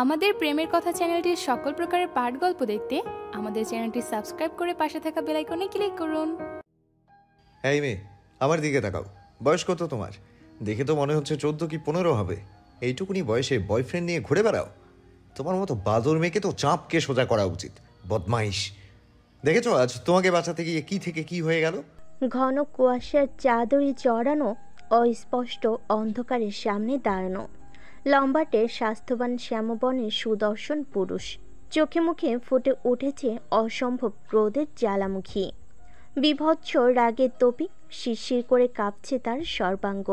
আমাদের প্রেমের কথা চ্যানেলটির সকল প্রকারের পাঠ গল্প দেখতে আমাদের চ্যানেলটি সাবস্ক্রাইব করে পাশে থাকা বেল আইকনে ক্লিক করুন। এই মেয়ে, আমার দিকে তাকাও। বয়স কত তোমার? দেখে তো মনে হচ্ছে 14 কি 15 হবে। এইটুকুনি বয়সে বয়ফ্রেন্ড নিয়ে ঘুরে বেড়াও? তোমার মতো বাদর মেয়েকে তো চাপকে সোজা করা উচিত। বদমাইশ! দেখেছো আজ তোমাকে বাঁচাতে গিয়ে কি থেকে কি হয়ে গেল? ঘন কুয়াশার চাদরে জড়ানো অস্পষ্ট অন্ধকারের সামনে দাঁড়ানো লম্বাটে স্বাস্থ্যবান শ্যামবর্ণের সুদর্শন পুরুষ। চোখে মুখে ফুটে উঠেছে অসম্ভব ক্রোধের জ্বালামুখী। বিভৎস রাগের তোপি শিরশির করে কাঁপছে তার সর্বাঙ্গ,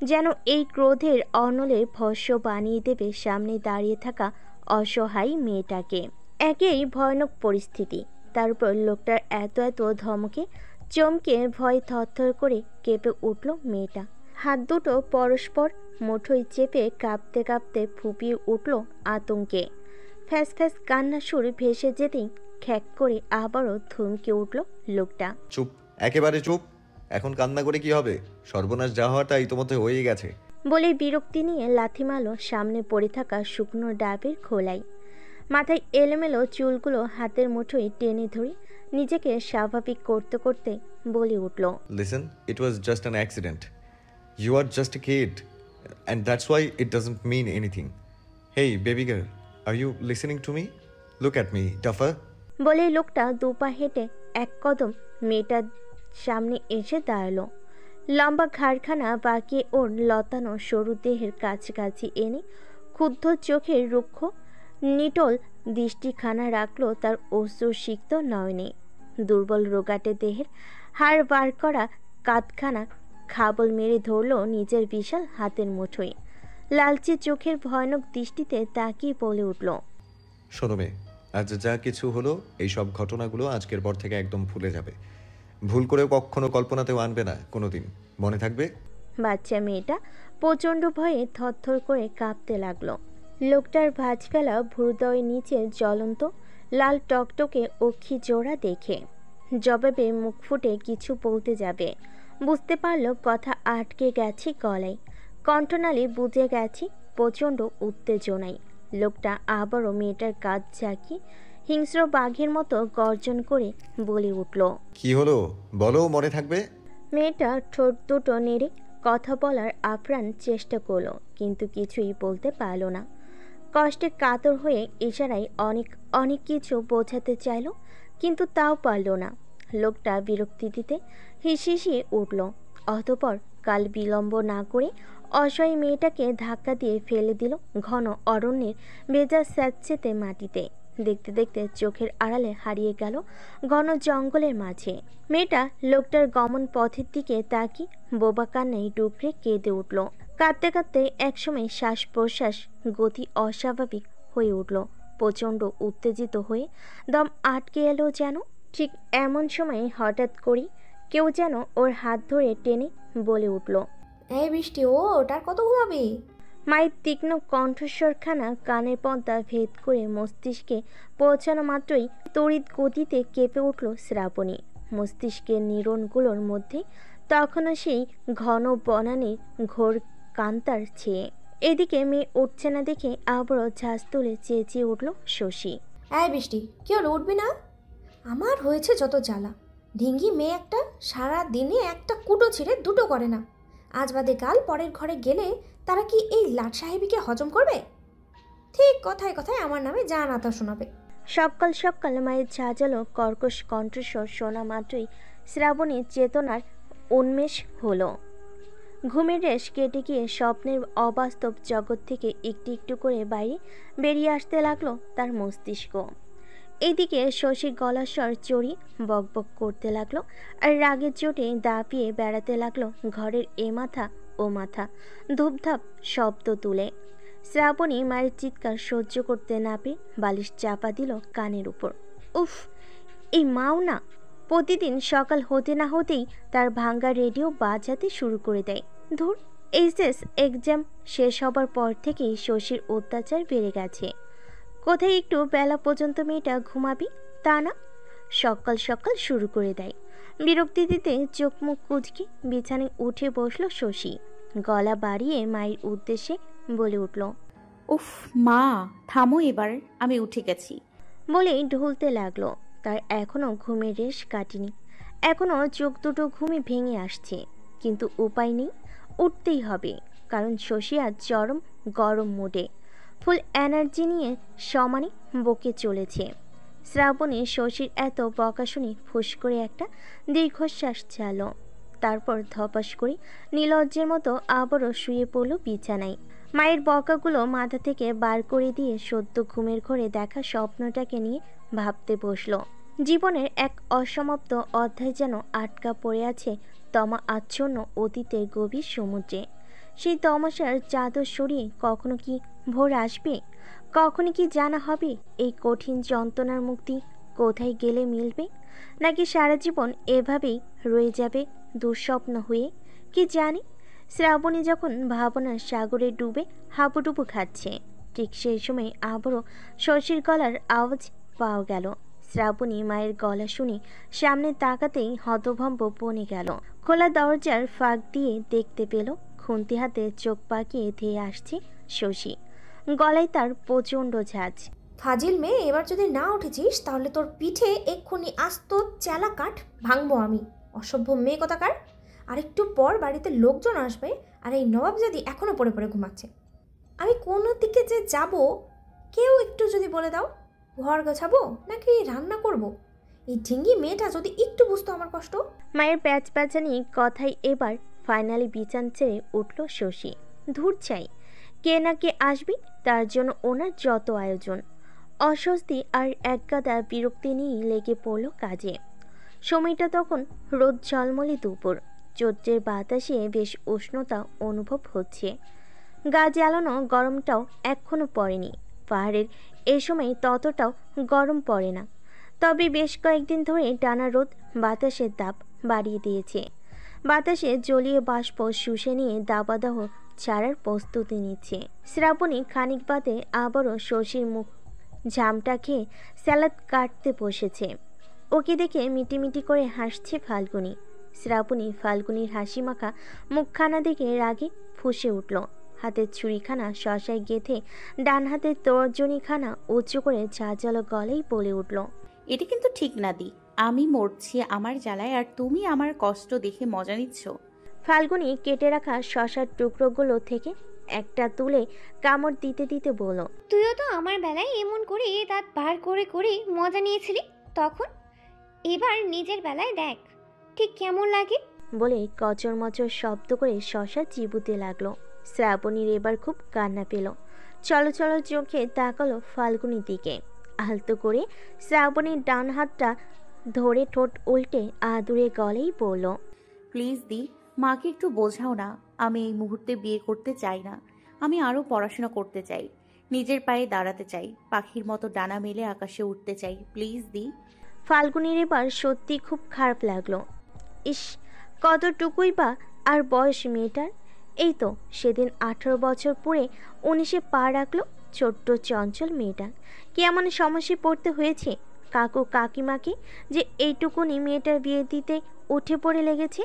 যেন এই ক্রোধের অনলে ভস্য বানিয়ে দেবে সামনে দাঁড়িয়ে থাকা অসহায় মেয়েটাকে। একেই ভয়ানক পরিস্থিতি, তার উপর লোকটার এত এত ধমকে চমকে ভয় থরথর করে কেঁপে উঠল মেয়েটা। হাত দুটো পরস্পর মুঠোয় চেপে কাঁপতে কাঁপতে ফুপিয়ে উঠল আতঙ্কে। ফ্যাস ফ্যাস কান্না সুর ভেসে যেতেই খ্যাক করে আবারও থমকে উঠল লোকটা। চুপ, একেবারে চুপ। এখন কান্না করে কি হবে? সর্বনাশ যা হওয়াটা ইতোমধ্যে হয়ে গেছে। বলে বিরক্তি নিয়ে লাথি মারল সামনে পড়ে থাকা শুকনো ডাবের খোলাই। মাথায় এলোমেলো চুলগুলো হাতের মুঠোয় টেনে ধরে নিজেকে স্বাভাবিক করতে করতে বলে উঠল, listen, it was just an accident. You are just a kid and that's why it doesn't mean anything. Hey baby girl, are you listening to me? Look at me, duffer. বলে লোকটা দুপা হেঁটে এক কদম মেয়েটার সামনে এসে দাঁড়ালো। লম্বা ঘাড়খানা বাঁকিয়ে ওর লতানো সরু দেহের কাছাকাছি এনে ক্ষুব্ধ চোখের রুক্ষ নিটোল দৃষ্টিখানা রাখলো তার অশ্রুসিক্ত নয়নে। দুর্বল রোগাটে দেহের হাড় বার করা কাঁধখানা খাবল মেরে ধরল নিজের বিশাল হাতের মুঠোয়। লালচে চোখের ভয়ানক দৃষ্টিতে তাকিয়ে বলে উঠল, শোনো মেয়ে, আজ যা কিছু হলো এই সব ঘটনাগুলো আজকের পর থেকে একদম ভুলে যাবে। ভুল করেও কখনো কল্পনাতেও আনবে না কোনোদিন, মনে থাকবে? বাচ্চা মেয়েটা প্রচণ্ড ভয়ে থরথর করে কাঁপতে লাগলো। লোকটার ভাঁজ ফেলা ভ্রুদয়ের নিচে জ্বলন্ত লাল টকটকে অক্ষি জোড়া দেখে জবাবে মুখ ফুটে কিছু বলতে যাবে, বুঝতে পারল কথা আটকে গেছে গলায়। কণ্ঠনালী বুঝে গেছে প্রচণ্ড উত্তেজনায়। লোকটা আবারও মেয়েটার কাঁধ ঝাঁকিয়ে হিংস্র বাঘের মতো গর্জন করে বলে উঠল, কি হলো বলো, মনে থাকবে? মেয়েটা ঠোঁট দুটো নেড়ে কথা বলার আপ্রাণ চেষ্টা করলো, কিন্তু কিছুই বলতে পারল না। কষ্টে কাতর হয়ে ইশারায় অনেক অনেক কিছু বোঝাতে চাইল, কিন্তু তাও পারল না। লোকটা বিরক্তি দিতে হিসিয়ে উঠল। অতঃপর কাল বিলম্ব না করে অসহায় মেয়েটাকে ধাক্কা দিয়ে ফেলে দিল ঘন অরণ্যের ভেজা স্যাঁতসেঁতে মাটিতে। দেখতে দেখতে চোখের আড়ালে হারিয়ে গেল ঘন জঙ্গলের মাঝে। মেয়েটা লোকটার গমন পথের দিকে তাকিয়ে বোবা কান্নায় ডুকরে কেঁদে উঠল। কাঁদতে কাঁদতে একসময় শ্বাস প্রশ্বাস গতি অস্বাভাবিক হয়ে উঠল। প্রচণ্ড উত্তেজিত হয়ে দম আটকে এলো যেন। ঠিক এমন সময় হঠাৎ করেই কেউ যেন ওর হাত ধরে টেনে বলে উঠল, এই বৃষ্টি, ও ওটার কত ঘুমাবি? মায়ের তীক্ষ্ণ কণ্ঠস্বরখানা কানের পর্দা ভেদ করে মস্তিষ্কে পৌঁছানো মাত্রই তড়িৎ গতিতে কেঁপে উঠল শ্রাবণী। মস্তিষ্কের নিরণগুলোর মধ্যে তখনও সেই ঘন বনানীর ঘোর কান্তার ছেয়ে। এদিকে মেয়ে উঠছে না দেখে আবারও ঝাঁজ তুলে চেঁচিয়ে উঠল শশী, এই বৃষ্টি, কেউ উঠবি না? আমার হয়েছে যত জ্বালা। ঢিঙ্গি মেয়ে একটা, সারা দিনে একটা কুটো ছিঁড়ে দুটো করে না। আজ বাদে কাল পরের ঘরে গেলে তারা কি এই লাট সাহেবীকে হজম করবে? ঠিক কথায় কথায় আমার নামে যা নাতা শোনাবে। সকাল সকাল মায়ের ঝাঁঝালো কর্কশ কণ্ঠস্বর শোনা মাত্রই শ্রাবণীর চেতনার উন্মেষ হলো। ঘুমের রেশ কেটে গিয়ে স্বপ্নের অবাস্তব জগৎ থেকে একটু একটু করে বাইরে বেরিয়ে আসতে লাগলো তার মস্তিষ্ক। এইদিকে শশী গলার স্বর চড়িয়ে বকবক করতে লাগলো, আর রাগের চোটে দাপিয়ে বেড়াতে লাগলো ঘরের এ মাথা ও মাথা, ধূপধাপ শব্দ তুলে। শ্রাবণী মায়ের চিৎকার সহ্য করতে না পেয়ে বালিশ চাপা দিল কানের উপর। উফ, এই মাও না প্রতিদিন সকাল হতে না হতেই তার ভাঙ্গা রেডিও বাজাতে শুরু করে দেয়। ধুর, এইচএস এক্সাম শেষ হবার পর থেকেই শশীর অত্যাচার বেড়ে গেছে। কোথায় একটু বেলা পর্যন্ত মেয়েটা ঘুমাবি তা না, সকাল সকাল শুরু করে দেয়। বিরক্তি দিতে চোখ মুখ কুঁচকে বিছানায় উঠে বসলো শশী। গলা বাড়িয়ে মায়ের উদ্দেশ্যে বলে উঠল, উফ মা, থামো এবার, আমি উঠে গেছি। বলেই ঢুলতে লাগলো। তার এখনও ঘুমের রেশ কাটেনি, এখনও চোখ দুটো ঘুমে ভেঙে আসছে, কিন্তু উপায় নেই, উঠতেই হবে। কারণ শশী আজ চরম গরম মুডে, ফুল এনার্জি নিয়ে সমানে বকে চলেছে। শ্রাবণী শশীর এত বকা শুনে ফুস করে একটা দীর্ঘশ্বাস ছাড়ল, তারপর ধপাস করে নীলজ্জের মতো আবারও শুয়ে পড়ল বিছানায়। মায়ের বকাগুলো মাথা থেকে বার করে দিয়ে সদ্য ঘুমের ঘরে দেখা স্বপ্নটাকে নিয়ে ভাবতে বসলো। জীবনের এক অসমাপ্ত অধ্যায় যেন আটকা পড়ে আছে তমা আচ্ছন্ন অতীতের গভীর সমুদ্রে। সেই তমাশার চাদর সরিয়ে কখনো কি ভোর আসবে? কখনো কি জানা হবে এই কঠিন যন্ত্রণার মুক্তি কোথায় গেলে মিলবে? নাকি সারা জীবন এভাবেই রয়ে যাবে দুঃস্বপ্ন হয়ে? কি জানি। শ্রাবণী যখন ভাবনার সাগরে ডুবে হাবুডুবু খাচ্ছে, ঠিক সেই সময় আবারও শশীর গলার আওয়াজ পাওয়া গেল। শ্রাবণী মায়ের গলা শুনে সামনে তাকাতেই হতভম্ব বনে গেল। খোলা দরজার ফাঁক দিয়ে দেখতে পেল খুন্তি হাতে চোখ পাকিয়ে ধেয়ে আসছে শশী। গলায় তার প্রচণ্ড ঝাঁজ। ফাজিল মেয়ে, এবার যদি না উঠেছিস তাহলে তোর পিঠে এক্ষুনি আস্ত চেলা কাঠ ভাঙবো আমি। অসভ্য মেয়ে কোথাকার। আর একটু পর বাড়িতে লোকজন আসবে, আর এই নবাবজাদি এখনও পড়ে পড়ে ঘুমাচ্ছে। আমি কোনো দিকে যে যাব কেউ একটু যদি বলে দাও। ঘর গোছাবো নাকি রান্না করব? এই ঢিঙ্গি মেয়েটা যদি একটু বুঝতো আমার কষ্ট। মায়ের প্যাচ প্যাচানি কথাই এবার ফাইনালি বিছান ছেড়ে উঠল শশী। ধূর চাই, কে না কে আসবে, তার জন্য ওনার যত আয়োজন। অস্বস্তি আর একগাদা বিরক্তি নিয়েই লেগে পড়ল কাজে। সময়টা তখন রোদ ঝলমলে দুপুর। চৈত্রের বাতাসে বেশ উষ্ণতা অনুভব হচ্ছে। গা জ্বালানো গরমটাও এখনো পড়েনি। পাহাড়ের এ সময় ততটাও গরম পড়ে না, তবে বেশ কয়েকদিন ধরে টানা রোদ বাতাসের দাব বাড়িয়ে দিয়েছে। বাতাসে জলীয় বাষ্প শুষে নিয়ে দাবাদাহ ছাড়ার প্রস্তুতি নিচ্ছে। শ্রাবণী খানিক বাদে আবারও শশীর মুখ ঝামটা খেয়ে স্যালাড কাটতে বসেছে। ওকে দেখে মিটিমিটি করে হাসছে ফাল্গুনী। শ্রাবণী ফাল্গুনির হাসি মাখা মুখখানা দেখে রাগে ফুঁসে উঠল। হাতের ছুরিখানা শশায় গেঁথে ডান হাতের তর্জনীখানা উঁচু করে ঝাঁঝালো গলেই বলে উঠল, এটা কিন্তু ঠিক না দি। আমি মরছি আমার জ্বালায়, আর তুমি আমার কষ্ট দেখে মজা নিচ্ছ। ফাল্গুনী কেটে রাখা শশার টুকরোগুলো থেকে একটা তুলে কামড় দিতে দিতে বলল, তুইও তো আমার বেলায় এমন করে দাঁত বার করে করে মজা নিয়েছিলি তখন। এবার নিজের বেলায় দেখ ঠিক কেমন লাগে। বলে কচর মচর শব্দ করে শশা চিবুতে লাগলো। শ্রাবণীর এবার খুব কান্না পেল। চলো চলো চোখে তাকালো ফাল্গুনির দিকে। আলতো করে শ্রাবণীর ডান হাতটা ধরে ঠোঁট উল্টে আদুরে গলেই বলল, প্লিজ দি, মাকে একটু বোঝাও না। আমি এই মুহূর্তে বিয়ে করতে চাই না। আমি আরও পড়াশোনা করতে চাই, নিজের পায়ে দাঁড়াতে চাই, পাখির মতো ডানা মেলে আকাশে উঠতে চাই। প্লিজ দি। ফাল্গুনির এবার সত্যি খুব খারাপ লাগলো। ইস, কতটুকুই বা আর বয়স মেয়েটার। এই তো সেদিন 18 বছর পুরে 19-এ পা রাখলো ছোট্ট চঞ্চল মেয়েটা। কেমন সমস্যায় পড়তে হয়েছে কাকু কাকিমাকে যে এইটুকুনি মেয়েটার বিয়ে দিতে উঠে পড়ে লেগেছে।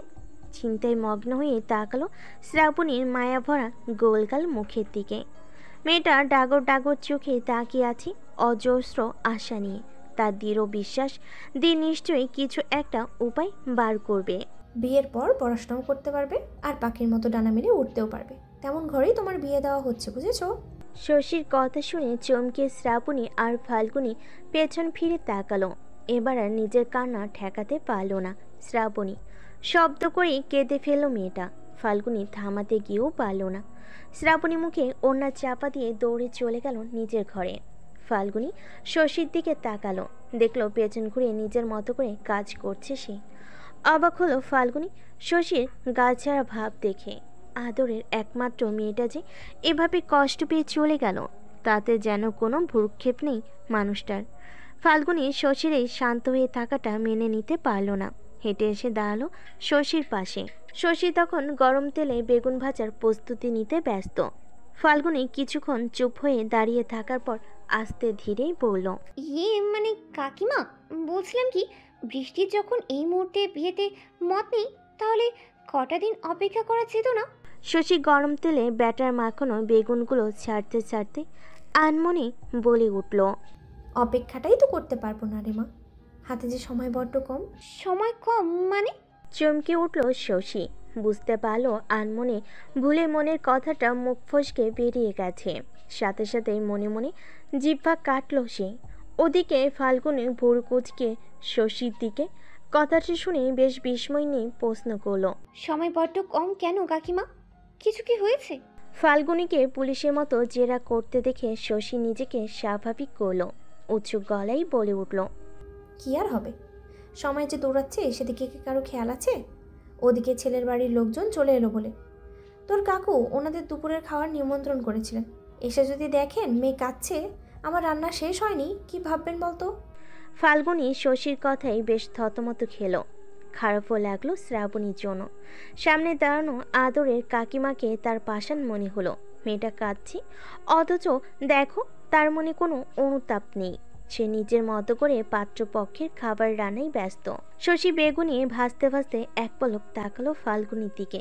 চিন্তায় মগ্ন হয়ে তাকালো শ্রাবণীর মায়াভরা গোলগাল মুখের দিকে। মেয়েটা ডাগর ডাগর চোখে তাকিয়ে আছে অজস্র আশা নিয়ে। তার দৃঢ় বিশ্বাস দিয়ে নিশ্চয়ই কিছু একটা উপায় বার করবে। বিয়ের পর পড়াশোনাও করতে পারবে, আর পাখির মতো ডানা মেলে উঠতেও পারবে। তেমন ঘরেই তোমার বিয়ে দেওয়া হচ্ছে, বুঝেছো? শশীর কথা শুনে চমকে শ্রাবণী আর ফাল্গুনী পেছন ফিরে তাকালো। এবার আর নিজের কান্না ঠেকাতে পারল না শ্রাবণী। শব্দ করেই কেঁদে ফেলল মেয়েটা। ফাল্গুনী থামাতে গিয়েও পারল না। শ্রাবণী মুখে ওড়না চাপা দিয়ে দৌড়ে চলে গেল নিজের ঘরে। ফাল্গুনী শশীর দিকে তাকালো, দেখলো পেছন ঘুরে নিজের মতো করে কাজ করছে সে। অবাক হলো ফাল্গুনী শশীর গাছাড়া ভাব দেখে। আদরের একমাত্র মেয়েটা যে এভাবে কষ্ট পেয়ে চলে গেল, তাতে যেন কোনো ভ্রুক্ষেপ নেই মানুষটার। ফাল্গুনী শশীর এই শান্ত হয়ে থাকাটা মেনে নিতে পারল না। হেঁটে এসে দাঁড়ালো শশীর পাশে। শশী তখন গরম তেলে বেগুন ভাজার প্রস্তুতি নিতে ব্যস্ত। ফাল্গুনী কিছুক্ষণ চুপ হয়ে দাঁড়িয়ে থাকার পর আস্তে ধীরেই বলল, মানে কাকিমা, বলছিলাম কি, বৃষ্টির যখন এই মুহূর্তে বিয়েতে মত নেই, তাহলে কটা দিন অপেক্ষা করা যেত না? শশী গরম তেলে ব্যাটার মাখানো বেগুনগুলো ছাড়তে ছাড়তে আনমনে বলে উঠল, অপেক্ষাটাই তো করতে পারবো না রে মা, হাতে যে সময় বড্ড কম। সময় কম মানে? চমকে উঠল শশী। বুঝতে পারল আনমনে ভুলে মনের কথাটা মুখ ফসকে বেরিয়ে গেছে। সাথে সাথে মনে মনে জিহ্বা কাটল সে। ওদিকে ফাল্গুনি ভোর কুচকে শশীর দিকে কথাটা শুনে বেশ বিস্ময় নিয়ে প্রশ্ন করল, সময় বড্ড কম কেন কাকিমা? কিছু কি হয়েছে? ফাল্গুনিকে পুলিশের মতো জেরা করতে দেখে শশী নিজেকে স্বাভাবিক করল। উঁচু গলায় বলে উঠল, কি আর হবে, সময় যে দৌড়াচ্ছে সেদিকে কি কারো খেয়াল আছে? ওদিকে ছেলের বাড়ির লোকজন চলে এলো বলে তোর কাকু ওনাদের দুপুরের খাওয়ার নিমন্ত্রণ করেছিলেন। এসে যদি দেখেন মেয়ে কাঁদছে, আমার রান্না শেষ হয়নি, কি ভাববেন বলতো? ফাল্গুনি শশীর কথাই বেশ থতমত খেল। খারাপও লাগলো শ্রাবণীর জন্য। সামনে দাঁড়ানো আদরের কাকিমাকে তার পাষাণ মনে হলো। মেয়েটা কাঁদছে, অথচ দেখো তার মনে কোনো অনুতাপ নেই। সে নিজের মতো করে পাত্রপক্ষের খাবার রান্নায় ব্যস্ত। শশী বেগুনি ভাজতে ভাজতে এক পলক তাকালো ফাল্গুনির দিকে।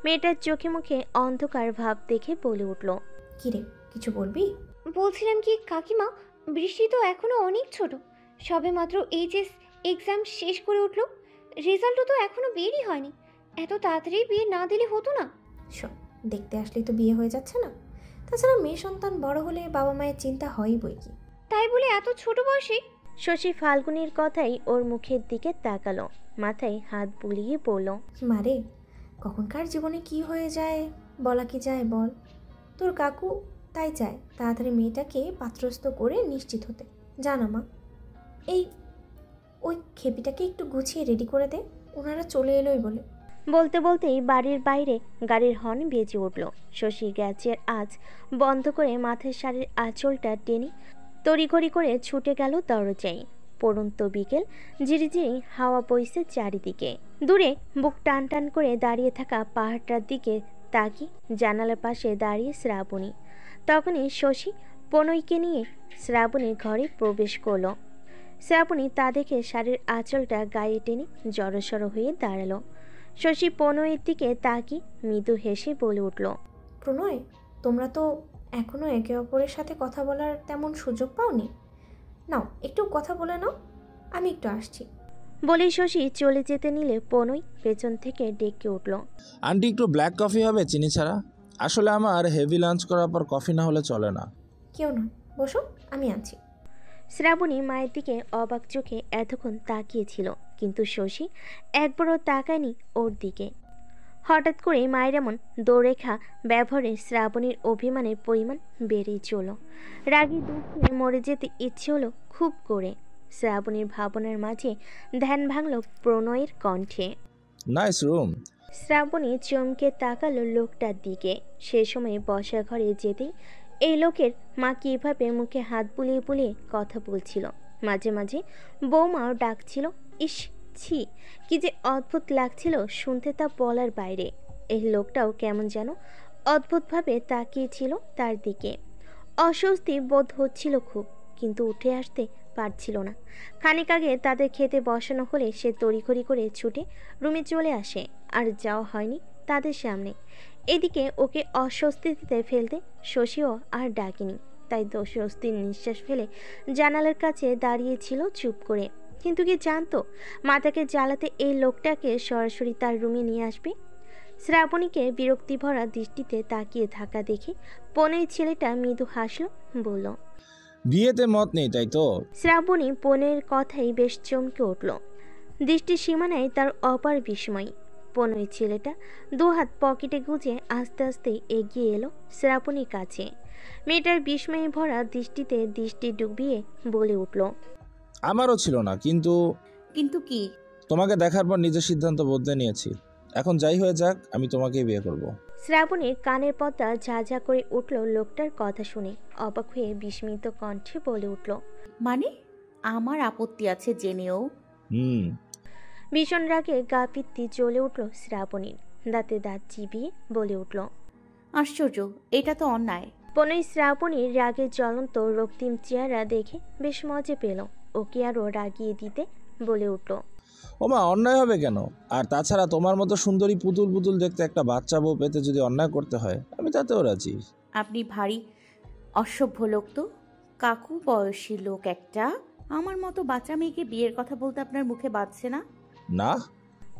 মেয়েটার চোখে মুখে অন্ধকার ভাব দেখে বলে উঠল, কিরে, কিছু বলবি? বলছিলাম কি কাকিমা, বৃষ্টি তো এখনো অনেক ছোট, সবে মাত্র এইচএস এক্সাম শেষ করে উঠলো, রেজাল্টও তো এখনো বেরই হয়নি। এত তাড়াতাড়ি বিয়ে না দিলে হতো না? শোন, দেখতে আসলেই তো বিয়ে হয়ে যাচ্ছে না? তাছাড়া মেয়ে সন্তান বড় হলে বাবা মায়ের চিন্তা হয়ই বই কি। তাই বলে এত ছোট বয়সে? শশী ফাল্গুনির কথাই ওর মুখের দিকে তাকালো, মাথায় হাত বুলিয়ে বলল, মারে, কখনকার জীবনে কি হয়ে যায় বলা কি যায় বল? তোর কাকু তাই চায় তাড়াতাড়ি মেয়েটাকে পাত্রস্থ করে নিশ্চিত হতে। জানা মা, ওই খেপিটাকে একটু গুছিয়ে রেডি করে দে, ওনারা চলে এলোই বলে। বলতে বলতেই বাড়ির বাইরে গাড়ির হর্ন বেজে উঠল। শশী গ্যাসের আঁচ বন্ধ করে মাথার শাড়ির আঁচলটা টেনে তড়িঘড়ি করে ছুটে গেল দরজায়। পড়ন্ত বিকেল, ঝিরিঝিরি হাওয়া বইছে চারিদিকে। দূরে বুক টান টান করে দাঁড়িয়ে থাকা পাহাড়টার দিকে তাকিয়ে জানালার পাশে দাঁড়িয়ে শ্রাবণী। তখনই শশী পনইকে নিয়ে শ্রাবণীর ঘরে প্রবেশ করল। শ্রাবণী তা দেখে শাড়ির আঁচলটা গায়ে টেনে জড়সড় হয়ে দাঁড়ালো। শশী পনইয়ের দিকে তাকিয়ে মৃদু হেসে বলে উঠল, প্রণয়, তোমরা তো এখনো একে অপরের সাথে কথা বলার তেমন সুযোগ পাওনি। নাও একটু কথা বলে নাও, আমি একটু আসছি। বলে শশী চলে যেতে নিলে পনই পেছন থেকে ডেকে উঠল, আন্টি একটু ব্ল্যাক কফি হবে চিনি ছাড়া? আসলে আমার হেভি লাঞ্চ করার পর কফি না হলে চলে না। কেউ নয়, বসো, আমি আছি। শ্রাবণী মায়ের দিকে অবাক চোখে এতক্ষণ তাকিয়েছিল, কিন্তু শশী একবারও তাকায়নি ওর দিকে। হঠাৎ করে মায়ের এমন দোরেখা ব্যবহারে শ্রাবণীর অভিমানের পরিমাণ বেড়েই চলল। রাগী দুঃখে মরে যেতে ইচ্ছে হলো খুব করে। শ্রাবণীর ভাবনার মাঝে ধ্যান ভাঙল প্রণয়ের কণ্ঠে। Nice room. শ্রাবণী চমকে তাকালো লোকটার দিকে। সে সময় বসা ঘরে যেতেই এই লোকের মা কীভাবে মুখে হাত বুলিয়ে বুলিয়ে কথা বলছিল, মাঝে মাঝে বৌমাও ডাকছিল। ইস, ছি, কি যে অদ্ভুত লাগছিল শুনতে, তা বলার বাইরে। এই লোকটাও কেমন যেন অদ্ভুতভাবে তাকিয়েছিল তার দিকে। অস্বস্তি বোধ হচ্ছিল খুব, কিন্তু উঠে আসতে পারছিল না। খানিক আগে তাদের খেতে বসানো হলে সে তড়িঘড়ি করে ছুটে রুমে চলে আসে, আর যাওয়া হয়নি তাদের সামনে। এদিকে ওকে অস্বস্তিতে ফেলতে শশীও আর ডাকেনি, তাই স্বস্তির নিঃশ্বাস ফেলে জানালার কাছে দাঁড়িয়েছিল চুপ করে। কিন্তু কি জানতো মাতাকে জ্বালাতে এই লোকটাকে সরাসরি তার রুমে নিয়ে আসবে। শ্রাবণীকে বিরক্তি ভরা দৃষ্টিতে তাকিয়ে থাকা দেখে পনের ছেলেটা মৃদু হাসল, বলল, বিয়েতে মত নেই তাই তো? শ্রাবণী পনের কথাই বেশ চমকে উঠল। দৃষ্টির সীমানায় তার অপার বিস্ময়। পনই ছেলেটা দুহাত পকেটে গুজে আস্তে আস্তে এগিয়ে এলো শ্রাবণীর কাছে। মেয়েটার বিস্ময়ে ভরা দৃষ্টিতে দৃষ্টি ডুবিয়ে বলে উঠল, আমারও ছিল না, কিন্তু কিন্তু কি? তোমাকে দেখার পর নিজের সিদ্ধান্ত বদলে নিয়েছি। এখন যাই হয়ে যাক, আমি তোমাকেই বিয়ে করব। শ্রাবণীর কানের পর্দা ঝাঝা করে উঠল লোকটার কথা শুনে। অবাক হয়ে বিস্মিত কণ্ঠে বলে উঠল, মানে আমার আপত্তি আছে জেনেও? ভীষণ রাগে গা পিত্তি জ্বলে উঠল শ্রাবণীর। দাঁতে দাঁত চিবিয়ে বলে উঠল, আশ্চর্য, এটা তো অন্যায়। পনই শ্রাবণীর রাগের জ্বলন্ত রক্তিম চেহারা দেখে বেশ মজা পেল। ওকে আরও রাগিয়ে দিতে বলে উঠল, ওমা, অন্যায় হবে কেন? আর তাছাড়া তোমার মতো সুন্দরী পুতুল পুতুল দেখতে একটা বাচ্চা বউ পেতে যদি অন্যায় করতে হয়, আমি তাতেও রাজি। আপনি ভারী অসভ্য লোক তো। কাকু বয়সী লোক একটা, আমার মতো বাচ্চা মেয়েকে বিয়ের কথা বলতে আপনার মুখে বাজছে না? না।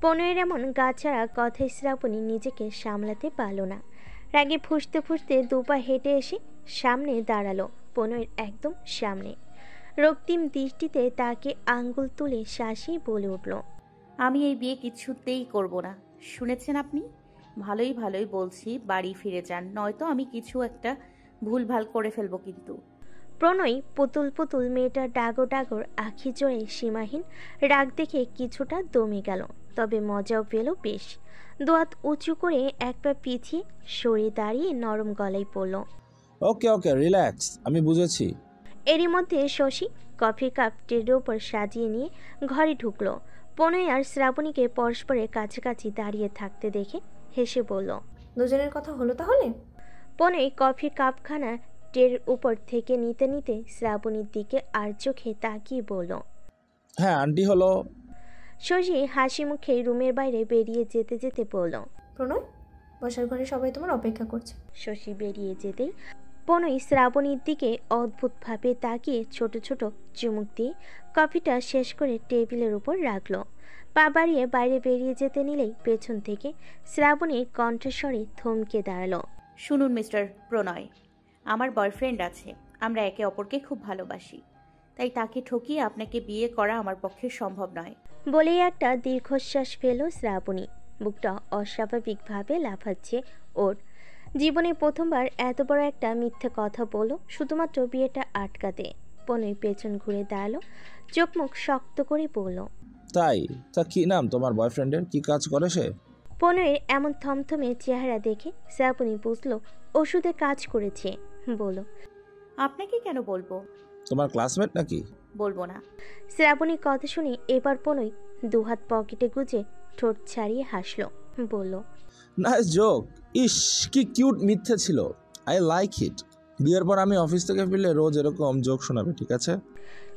পনয়ের এমন গাছাড়া কথায় শ্রাবণী নিজেকে সামলাতে পারল না। রাগে ফুঁসতে ফুঁসতে দুপা হেঁটে এসে সামনে দাঁড়ালো, পনয়ের একদম সামনে। রক্তিম দৃষ্টিতে তাকে আঙ্গুল তুলে শাসি বলে উঠল, আমি এই বিয়ে কিছুতেই করব না। শুনেছেন আপনি? ভালোই ভালোই বলছি, বাড়ি ফিরে যান, নয়তো আমি কিছু একটা ভুলভাল করে ফেলবো কিন্তু। প্রণয় পুতুল পুতুল মেয়েটার ডাগর ডাগর আখি জোরে সীমাহীন রাগ দেখে কিছুটা দমে গেল, তবে মজাও পেল বেশ। দোয়াত উঁচু করে এক পা পিছিয়ে সরে দাঁড়িয়ে নরম গলায় পড়ল, ওকে ওকে, রিল্যাক্স, আমি বুঝেছি। এরই মধ্যে শশী কফির কাপ টেবিলের উপর সাজিয়ে নিয়ে ঘরে ঢুকলো। প্রণয় আর শ্রাবণীকে পরস্পরের কাছাকাছি দাঁড়িয়ে থাকতে দেখে হেসে বলল, দুজনের কথা হলো তাহলে? প্রণয় কফির কাপখানা টের উপর থেকে নিতে নিতে শ্রাবণীর দিকে আর চোখে তাকিয়ে বলল, হ্যাঁ আন্টি হলো। শশী হাসি মুখে রুমের বাইরে বেরিয়ে যেতে যেতে বলল, প্রণয়, বসার ঘরে সবাই তোমার অপেক্ষা করছে। শশী বেরিয়ে যেতেই প্রণয় শ্রাবণীর দিকে অদ্ভুতভাবে তাকিয়ে ছোট ছোট চুমুক দিয়ে কফিটা শেষ করে টেবিলের উপর রাখলো। পা বাড়িয়ে বাইরে বেরিয়ে যেতে নিলেই পেছন থেকে শ্রাবণীর কণ্ঠস্বরে থমকে দাঁড়ালো, শুনুন মিস্টার প্রণয়, আমার বয়ফ্রেন্ড আছে, আমরা একে অপরকে খুব ভালোবাসি, তাই তাকে ঠকিয়ে আপনাকে বিয়ে করা আমার পক্ষে সম্ভব নয়। বলেই একটা দীর্ঘশ্বাস ফেল শ্রাবণী। বুকটা অস্বাভাবিকভাবে লাফাচ্ছে ওর। জীবনে প্রথমবার এত বড় একটা মিথ্যে কথা বলো শুধুমাত্র বিয়েটা আটকাতে। প্রণয় পেছন ঘুরে দাঁড়ালো, চোখ মুখ শক্ত করে বলল, তাই? তা কি নাম তোমার বয়ফ্রেন্ডের? কি কাজ করে সে? প্রণয়ের এমন থমথমে চেহারা দেখে শ্রাবণী বুঝলো ওষুধে কাজ করেছে। বলল, আপনাকে কেন বলবো? তোমার ক্লাসমেট নাকি? বলবো না। শ্রাবণীর কথা শুনে এবার প্রণয় দুহাত পকেটে গুজে ঠোঁট ছাড়িয়ে হাসলো, বলল, নাইস জোক। ইস, কি কিউট মিথ্যে ছিল। I like it. বিয়ের পর আমি অফিস থেকে ফিরলে রোজ এরকম জোক শোনাবে, ঠিক আছে?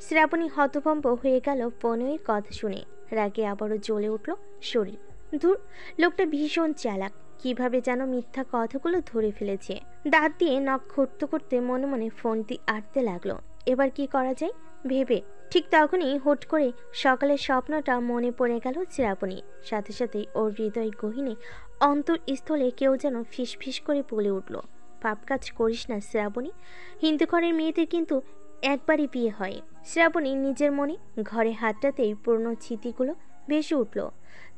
শ্রাবণী হতভম্ব হয়ে গেল প্রণয়ের কথা শুনে। রাগে আবারও জ্বলে উঠল শরীর। ধুর, লোকটা ভীষণ চালাক, কিভাবে যেন মিথ্যা কথাগুলো ধরে ফেলেছে। দাঁত দিয়ে নখ খুঁড়তে খুঁড়তে মনে মনে ফোনটি আটতে লাগলো। এবার কি করা যায় ভেবে ঠিক তখনই হুট করে সকালের স্বপ্নটা মনে পড়ে গেল শ্রাবণীর। সাথে সাথেই ওর হৃদয় গহীনে অন্তরস্থলে কেউ যেন ফিসফিস করে বলে উঠল, পাপ কাজ করিস না শ্রাবণী, হিন্দু ঘরের মেয়েদের কিন্তু একবারই বিয়ে হয়। শ্রাবণী নিজের মনে ঘরে হাতটাতেই পুরনো স্মৃতিগুলো ভেসে উঠল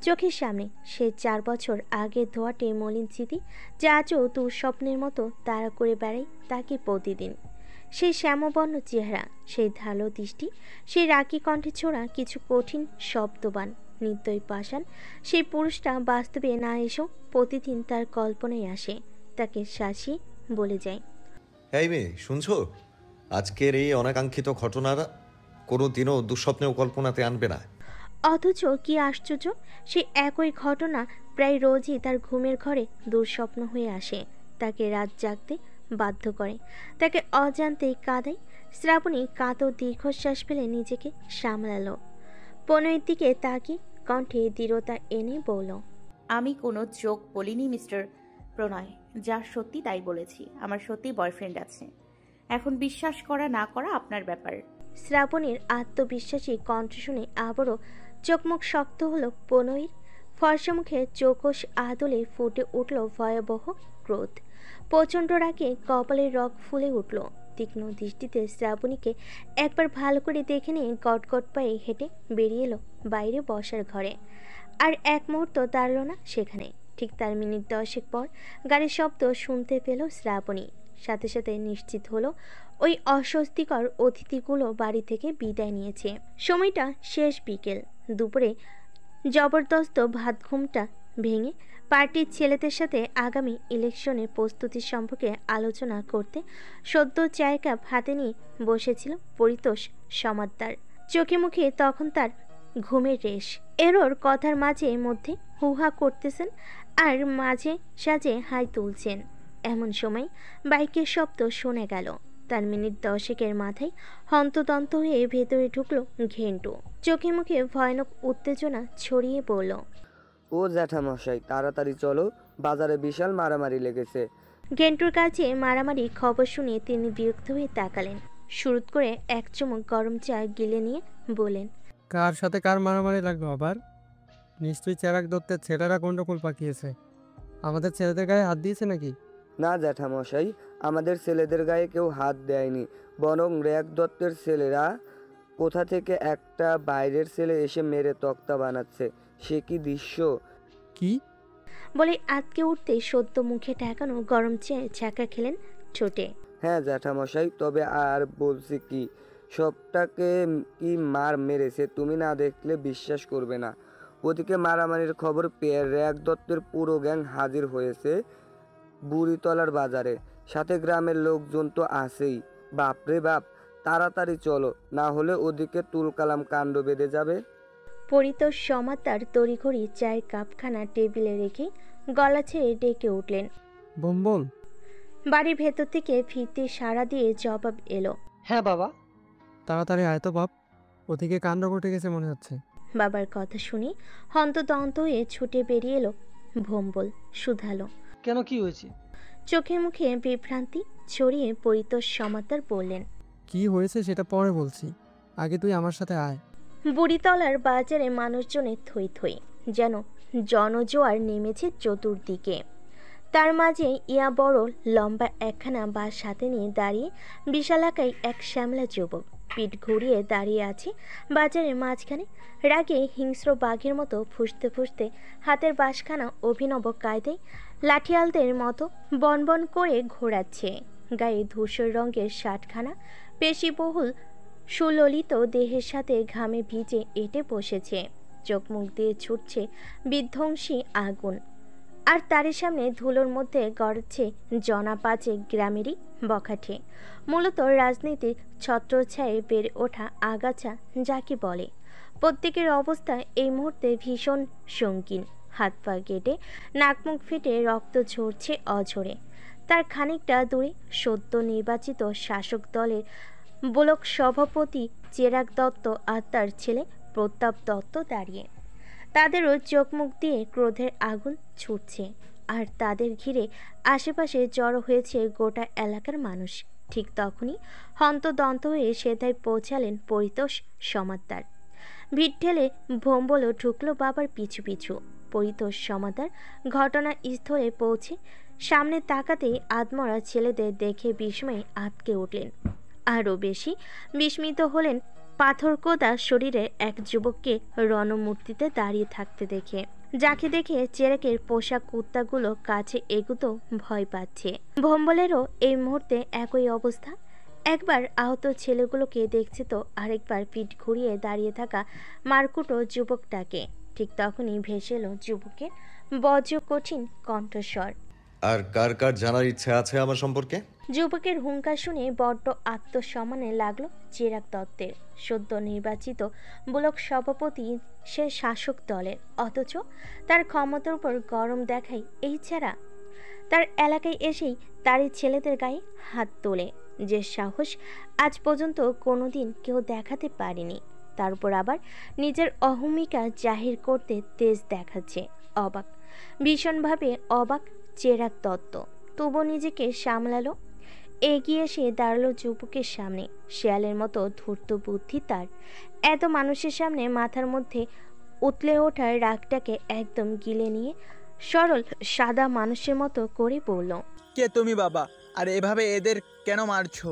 চোখের সামনে। সে 4 বছর আগের ধোয়াটে মলিন স্মৃতি, যা আজও দুঃস্বপ্নের মতো তাড়া করে বেড়ায় তাকে প্রতিদিন। সেই শ্যামবর্ণ চেহারা, সেই ধালো দৃষ্টি, সেই রাগী কণ্ঠে ছোড়া কিছু কঠিন শব্দবান নির্দয় পাষাণ। সেই পুরুষটা বাস্তবে না এসেও প্রতিদিন তার কল্পনায় আসে, তাকে শাসিয়ে বলে যায়, এই মেয়ে, শুনছো? আজকের এই অনাকাঙ্ক্ষিত ঘটনাটা কোনো দিনও দুঃস্বপ্নেও কল্পনাতে আনবে না। অথচ কি আশ্চর্য, সে একই ঘটনা প্রায় রোজই তার ঘুমের ঘরে দুঃস্বপ্ন হয়ে আসে, তাকে রাত জাগতে বাধ্য করে, তাকে অজান্তেই কাঁদায়। শ্রাবণী কাতর দীর্ঘশ্বাস ফেলে নিজেকে সামলালো। প্রণয়ের দিকে তাকিয়ে কণ্ঠে দৃঢ়তা এনে বলল, আমি কোনো জোক বলিনি মিস্টার প্রণয়, যা সত্যি তাই বলেছি। আমার সত্যি বয়ফ্রেন্ড আছে, এখন বিশ্বাস করা না করা আপনার ব্যাপার। শ্রাবণীর আত্মবিশ্বাসী কণ্ঠ শুনে আবারও চোখমুখ শক্ত হলো প্রণয়ের। ফর্সা মুখে চৌকস আদলে ফুটে উঠল ভয়াবহ ক্রোধ। প্রচণ্ড রাগে কপালের রগ ফুলে উঠল। তীক্ষ্ণ দৃষ্টিতে শ্রাবণীকে একবার ভালো করে দেখে নিয়ে গটগট পায়ে হেঁটে বেরিয়ে এলো বাইরে বসার ঘরে। আর এক মুহূর্ত দাঁড়ালো না সেখানে। ঠিক তার মিনিট 10 পর গাড়ির শব্দ শুনতে পেল শ্রাবণী। সাথে সাথে নিশ্চিত হলো ওই অস্বস্তিকর অতিথিগুলো বাড়ি থেকে বিদায় নিয়েছে। সময়টা শেষ বিকেল। দুপুরে জবরদস্ত ভাত ঘুমটা ভেঙে পার্টির ছেলেদের সাথে আগামী ইলেকশনের প্রস্তুতি সম্পর্কে আলোচনা করতে সদ্য চায়ের কাপ হাতে নিয়ে বসেছিল পরিতোষ সমাদ্দার। চোখে মুখে তখন তার ঘুমের রেশ। এরোর কথার মাঝে মধ্যে হুহা করতেছেন আর মাঝে সাঝে হাই তুলছেন। এমন সময় বাইকের শব্দ শোনা গেল। তার মিনিট 10 মাথায় হন্তদন্ত হয়ে ভেতরে ঢুকলো ঘেন্টু। চোখে মুখে ভয়ানক উত্তেজনা ছড়িয়ে পড়ল। ও জ্যাঠামশাই, তাড়াতাড়ি চলো, বাজারে বিশাল মারামারি লেগেছে। ঘেন্টুর কাছে মারামারি খবর শুনে তিনি বিরক্ত হয়ে তাকালেন। শুরুত করে এক চুমুক গরম চা গিলে নিয়ে বলেন, কার সাথে কার মারামারি লাগলো আবার? নিশ্চয়ই চেরাগ দত্তের ছেলেরা গন্ডগোল পাকিয়েছে। আমাদের ছেলেদের গায়ে হাত দিয়েছে নাকি? না জ্যাঠামশাই, আমাদের ছেলেদের গায়ে কেউ হাত দেয়নি, বরং রেয়াক দত্তের ছেলেরা কোথা থেকে একটা বাইরের ছেলে এসে মেরে তক্তা বানাচ্ছে। সে কি দৃশ্য! কি বলে আটকে উঠতে সদ্য মুখে ঠেকানো গরম চায়ে ছ্যাঁকা খেলেন ছোটে। হ্যাঁ জ্যাঠামশাই, তবে আর বলছি কি, সবটাকে কি মার মেরেছে তুমি না দেখলে বিশ্বাস করবে না। ওদিকে মারামারির খবর পেয়ে রেয়াক দত্তের পুরো গ্যাং হাজির হয়েছে বুড়িতলার বাজারে, সাথে গ্রামের লোকজন তো আছেই। বাপরে বাপ, তাড়াতাড়ি চলো, না হলে ওদিকে তুলকালাম কাণ্ড বেঁধে যাবে। পরিতোষ সমাতার তড়িঘড়ি চায়ের কাপখানা টেবিলে রেখে গলা ছেড়ে ডেকে উঠলেন। বোম। বাড়ির ভেতর থেকে ফিরতে সাড়া দিয়ে জবাব এলো, হ্যাঁ বাবা। তাড়াতাড়ি আয় তো বাপ, ওদিকে কাণ্ড ঘটে গেছে মনে হচ্ছে। বাবার কথা শুনে হন্তদন্ত হয়ে ছুটে বেরিয়ে এলো ভোম্বল। শুধালো, কেন, কি হয়েছে? চোখে মুখে বিভ্রান্তি ছড়িয়ে পরিতোষ সমাতার বললেন, কি হয়েছে সেটা পরে বলছি, আগে তুই আমার সাথে আয়। বুড়িতলার বাজারে মানুষজনের থই থই, যেন জনজোয়ার নেমেছে চতুর্দিকে। তার মাঝে ইয়া বড় লম্বা একখানা বাস সাথে নিয়ে দাঁড়িয়ে বিশালাকায় এক শ্যামলা যুবক পিঠ ঘুরিয়ে দাঁড়িয়ে আছে বাজারের মাঝখানে। রাগে হিংস্র বাঘের মতো ফুঁসতে ফুঁসতে হাতের বাঁশখানা অভিনব কায়দায় লাঠিয়ালদের মতো বনবন করে ঘোরাচ্ছে। গায়ে ধূসর রঙের শার্টখানা পেশিবহুল সুললিত দেহের সাথে ঘামে ভিজে এঁটে বসেছে। চোখ মুখ দিয়ে ছুটছে বিধ্বংসী আগুন। আর তারই সামনে ধুলোর মধ্যে গড়ছে জনা পাঁচে গ্রামেরই বখাটে, মূলত রাজনীতির ছত্রছায়ে বেড়ে ওঠা আগাছা যাকে বলে। প্রত্যেকের অবস্থা এই মুহূর্তে ভীষণ শঙ্কিন। হাত পা কেটে নাক মুখ ফেটে রক্ত ঝরছে অঝরে। তার খানিকটা দূরে সদ্য নির্বাচিত শাসক দলের ব্লক সভাপতি চেরাগ দত্ত আর তার ছেলে প্রতাপ দত্ত দাঁড়িয়ে। তাদেরও চোখ মুখ দিয়ে ক্রোধের আগুন ছুটছে। আর তাদের ঘিরে আশেপাশে জড়ো হয়েছে গোটা এলাকার মানুষ। ঠিক তখনই হন্তদন্ত হয়ে সেথায় পৌঁছালেন পরিতোষ সমাদ্দার। ভিড় ঠেলে ভোম্বলও ঢুকলো বাবার পিছু পিছু। পরিতোষ সমাদ্দার ঘটনাস্থলে পৌঁছে সামনে তাকাতেই আদমরা ছেলেদের দেখে বিস্ময়ে আটকে উঠলেন। আরও বেশি বিস্মিত হলেন পাথর কোদা শরীরের এক যুবককে রণমূর্তিতে দাঁড়িয়ে থাকতে দেখে, যাকে দেখে চেরাকের পোশাক কুত্তাগুলো কাছে এগুতো ভয় পাচ্ছে। ভোম্বলেরও এই মুহূর্তে একই অবস্থা। একবার আহত ছেলেগুলোকে দেখছে তো আরেকবার পিঠ ঘুরিয়ে দাঁড়িয়ে থাকা মারকুটো যুবকটাকে। ঠিক তখনই ভেসে এলো যুবকের বজ্র কঠিন কণ্ঠস্বর, আর কার কার জানার ইচ্ছা আছে আমার সম্পর্কে? যুবকের হুঙ্কার শুনে বড্ড আত্মসম্মানে লাগলো চেরাগ দত্তের। সদ্য নির্বাচিত ব্লক সভাপতি, সে শাসক দলের, অথচ তার ক্ষমতার উপর গরম দেখায় এই ছাড়া তার এলাকায় এসেই তারই ছেলেদের গায়ে হাত তোলে। যে সাহস আজ পর্যন্ত কোনোদিন কেউ দেখাতে পারেনি। তারপর আবার নিজের অহমিকা জাহির করতে তেজ দেখাচ্ছে। অবাক, ভীষণভাবে অবাক চেরাগ দত্ত। তবু নিজেকে সামলালো। এগিয়ে এসে দাঁড়ালো যুবকের সামনে। শেয়ালের মতো ধূর্ত বুদ্ধি তার। এত মানুষের সামনে মাথার মধ্যে উতলে ওঠা রাগটাকে একদম গিলে নিয়ে সরল সাদা মানুষের মতো করে বলল, কে তুমি বাবা, আর এভাবে এদের কেন মারছো?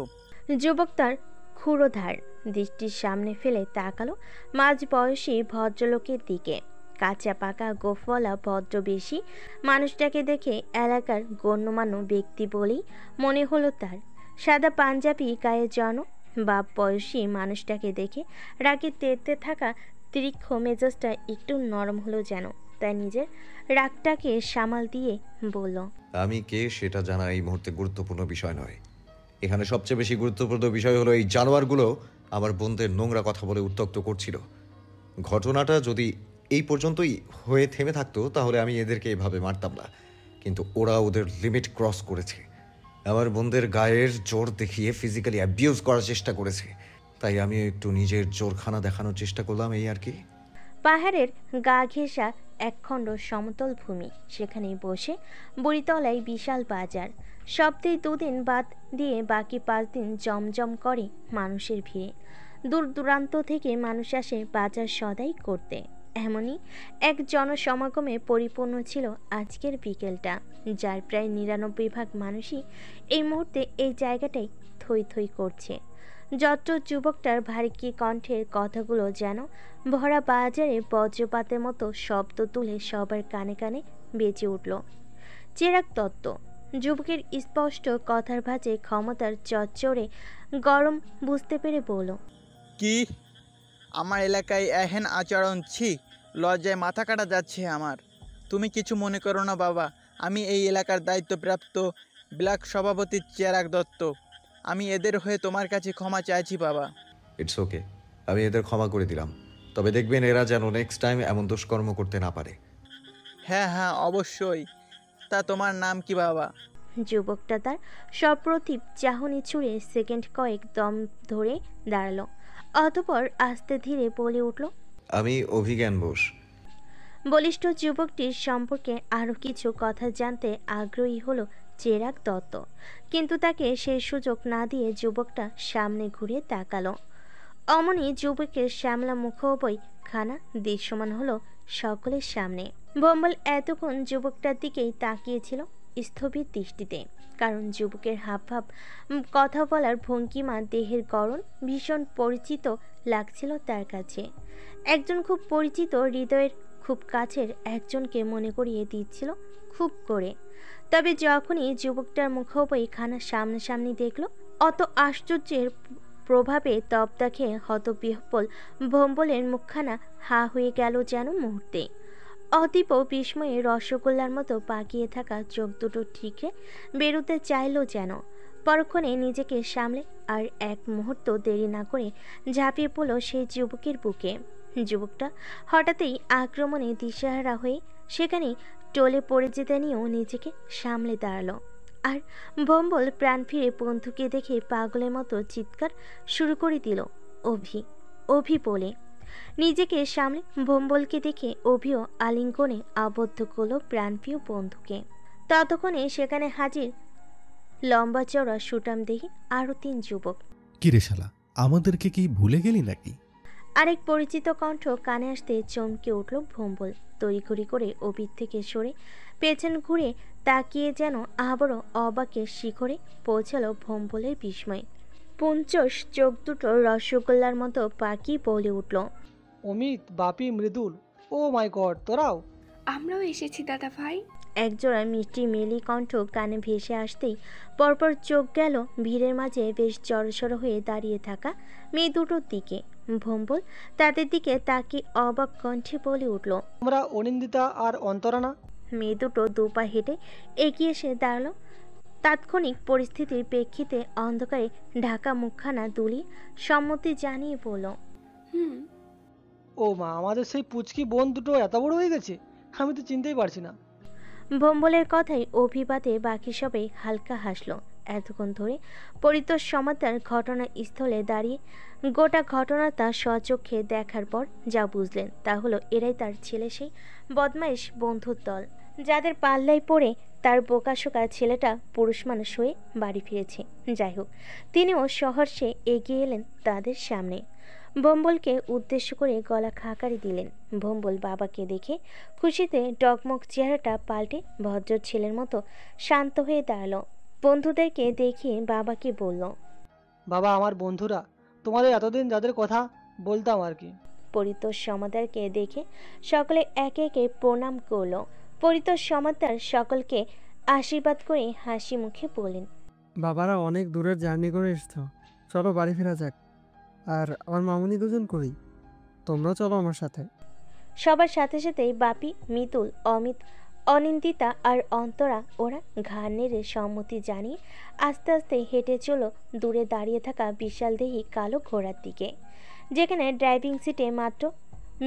যুবক তার ক্ষুরোধার দৃষ্টির সামনে ফেলে তাকালো মাঝ বয়সী ভদ্রলোকের দিকে। কাঁচা পাকা গোফওয়ালা ভদ্রবেশী মানুষটাকে দেখে এলাকার গণ্যমান্য ব্যক্তি বলেই মনে হলো তার। সাদা পাঞ্জাবি গায়ে জন বাপ বয়সী মানুষটাকে দেখে রাগে তেতে থাকা তীক্ষ্ণ মেজাজটা একটু নরম হলো যেন। তাই নিজের রাগটাকে সামাল দিয়ে বলল, আমি কে সেটা জানা এই মুহূর্তে গুরুত্বপূর্ণ বিষয় নয়। এখানে সবচেয়ে বেশি গুরুত্বপূর্ণ বিষয় হলো এই জানোয়ারগুলো আমার বোনদের নোংরা কথা বলে উত্ত্যক্ত করছিল। ঘটনাটা যদি এই পর্যন্তই হয়ে থেমে থাকতো তাহলে আমি এদেরকে এভাবে মারতাম না, কিন্তু ওরা ওদের লিমিট ক্রস করেছে। আমার বোনদের গায়ের জোর দেখিয়ে ফিজিক্যালি অ্যাবিউজ করার চেষ্টা করেছে, তাই আমিও একটু নিজের জোরখানা দেখানোর চেষ্টা করলাম, এই আর কি। পাহাড়ের গা ঘেঁষা একখণ্ড সমতল ভূমি, সেখানেই বসে বুড়িতলায় বিশাল বাজার। সপ্তাহে 2 দিন বাদ দিয়ে বাকি 5 দিন জমজম করে মানুষের ভিড়ে। দূর দূরান্ত থেকে মানুষ আসে বাজার সদাই করতে। এমনই এক জনসমাগমে পরিপূর্ণ ছিল আজকের বিকেলটা, যার প্রায় 99% মানুষই এই মুহূর্তে এই জায়গাটাই থই থই করছে। যত যুবকটার ভারী কণ্ঠের কথাগুলো যেন ভরা বাজারে বজ্রপাতের মতো শব্দ তুলে সবার কানে কানে বেজে উঠল। চেরাগ দত্ত যুবকের স্পষ্ট কথার ভাঁজে ক্ষমতার চচ্চড়ে গরম বুঝতে পেরে বলল, কি আমার এলাকায় এহেন আচরণ, ছি, লজ্জায় মাথা কাটা যাচ্ছে আমার। তুমি কিছু মনে করো না বাবা, আমি এই এলাকার দায়িত্বপ্রাপ্ত ব্লক সভাপতি চেরাগ দত্ত। আমি এদের হয়ে তোমার কাছে ক্ষমা চাইছি বাবা। ইটস ওকে, আমি এদের ক্ষমা করে দিলাম, তবে দেখবেন এরা যেন নেক্সট টাইম এমন দুষ্কর্ম করতে না পারে। হ্যাঁ হ্যাঁ অবশ্যই। তা তোমার নাম কি বাবা? যুবকটা তার সপ্রতিভ চাহনি ছুঁড়ে সেকেন্ড কয়েক দম ধরে দাঁড়ালো, অতঃপর আস্তে ধীরে বলে উঠল, আমি অভিজ্ঞান বোস। বলিষ্ঠ যুবকটির সম্পর্কে আরও কিছু কথা জানতে আগ্রহী হলো চেরাগ দত্ত, কিন্তু তাকে সেই সুযোগ না দিয়ে যুবকটা সামনে ঘুরে তাকালো। অমনি যুবকের শ্যামলা মুখোবই খানা দৃশ্যমান হলো সকলের সামনে। ভম্বল এতক্ষণ যুবকটার দিকেই তাকিয়েছিল স্থবির দৃষ্টিতে, কারণ যুবকের হাবভাব, কথা বলার ভঙ্গিমা, দেহের গড়ন ভীষণ পরিচিত লাগছিল তার কাছে। একজন খুব পরিচিত, হৃদয়ের খুব কাছের একজনকে মনে করিয়ে দিচ্ছিল খুব করে। তবে যখনই যুবকটার মুখোবই খানা সামনাসামনি দেখল, অত আশ্চর্যের প্রভাবে তপ্তা খেয়ে হতবিহ্বল ভম্বলের মুখখানা হা হয়ে গেল যেন মুহূর্তে। অতীব বিস্ময়ে রসগোল্লার মতো পাকিয়ে থাকা চোখ দুটো ঠিকরে বেরোতে চাইল যেন। পরক্ষণে নিজেকে সামলে আর এক মুহূর্ত দেরি না করে ঝাঁপিয়ে পড়ল সেই যুবকের বুকে। যুবকটা হঠাৎই আক্রমণে দিশেহারা হয়ে সেখানেই টলে পড়ে যেতে নিয়েও নিজেকে সামলে দাঁড়ালো। আর ভম্বল প্রাণ ফিরে বন্ধুকে দেখে পাগলের মতো চিৎকার শুরু করে দিল, অভি, অভি বলে। নিজেকে সামলে ভম্বলকে দেখে অভিও আলিঙ্গনে আবদ্ধ করল প্রাণপ্রিয় বন্ধুকে। ততক্ষণে সেখানে হাজির লম্বা চওড়া সুটাম দেহি আরও 3 যুবক। কিরে শালা, আমাদেরকে কি ভুলে গেলি নাকি? আরেক পরিচিত কণ্ঠ কানে আসতে চমকে উঠল ভম্বল। তড়িঘড়ি করে অভির থেকে সরে পেছন ঘুরে তাকিয়ে যেন আবারও অবাকের শিখরে পৌঁছালো ভম্বলের বিস্ময়। পঞ্চশ চোখ দুটো রসগোল্লার মতো পাকি বলে উঠল, অমিত, বাপি, মৃদুল, ও মাই গড, তোরাও? আমরাও এসেছি দাদা ভাই। একজোড়া মিষ্টি মেলি কণ্ঠ কানে ভেসে আসতেই পরপর চোখ গেল ভিড়ের মাঝে বেশ জড়সড় হয়ে দাঁড়িয়ে থাকা মেয়ে দুটোর দিকে। ভম্বল তাদের দিকে তাকিয়ে অবাক কণ্ঠে বলে উঠল, আমরা অনিন্দিতা আর অন্তরা না? মেয়ে দুটো 2 পা হেঁটে এগিয়ে এসে দাঁড়ালো। তাৎক্ষণিক পরিস্থিতির প্রেক্ষিতে অন্ধকারে ঢাকা মুখখানা দুলিয়ে সম্মতি জানিয়ে বলল, ও মা, আমাদের সেই পুচকি বোন দুটো এত বড় হয়ে গেছে, আমি তো চিনতেই পারছি না। ভম্বলের কথাই অভিবাদে বাকি সবাই হালকা হাসলো। এতক্ষণ ধরে পরিতোষ সমাতার ঘটনাস্থলে দাঁড়িয়ে গোটা ঘটনাটা স্বচক্ষে দেখার পর যা বুঝলেন তা হলো এরাই তার ছেলে, সেই বদমাইশ বন্ধুর দল, যাদের পাল্লায় পড়ে তার বোকাশোকা ছেলেটা পুরুষ মানুষ হয়ে বাড়ি ফিরেছে। যাই হোক, তিনিও সহর্ষে এগিয়ে এলেন তাদের সামনে। ভম্বলকে উদ্দেশ্য করে গলা খাকারি দিলেন। ভম্বল বাবাকে দেখে খুশিতে ডগমগ চেহারাটা পাল্টে ভদ্র ছেলের মতো শান্ত হয়ে দাঁড়ালো। বন্ধুদেরকে দেখিয়ে বাবাকে বলল, বাবা, আমার বন্ধুরা, তোমাদের এতদিন যাদের কথা বলতাম আর কি। পরিতোষ সমাদারকে দেখে সকলে একে একে প্রণাম করলো। পরিতোষ সমাদার সকলকে আশীর্বাদ করে হাসি মুখে বললেন, বাবারা অনেক দূরের জার্নি করে এসছো, চলো বাড়ি ফেরা যাক। আর আমার মামুনি দুজন কই? তোমরা চলো আমার সাথে। সবার সাথে সাথেই বাপি, মিতুল, অমিত, অনিন্দিতা আর অন্তরা ওরা ঘাড় নেড়ে সম্মতি জানিয়ে আস্তে আস্তে হেঁটে চলো দূরে দাঁড়িয়ে থাকা বিশাল দেহি কালো ঘোড়ার দিকে, যেখানে ড্রাইভিং সিটে মাত্র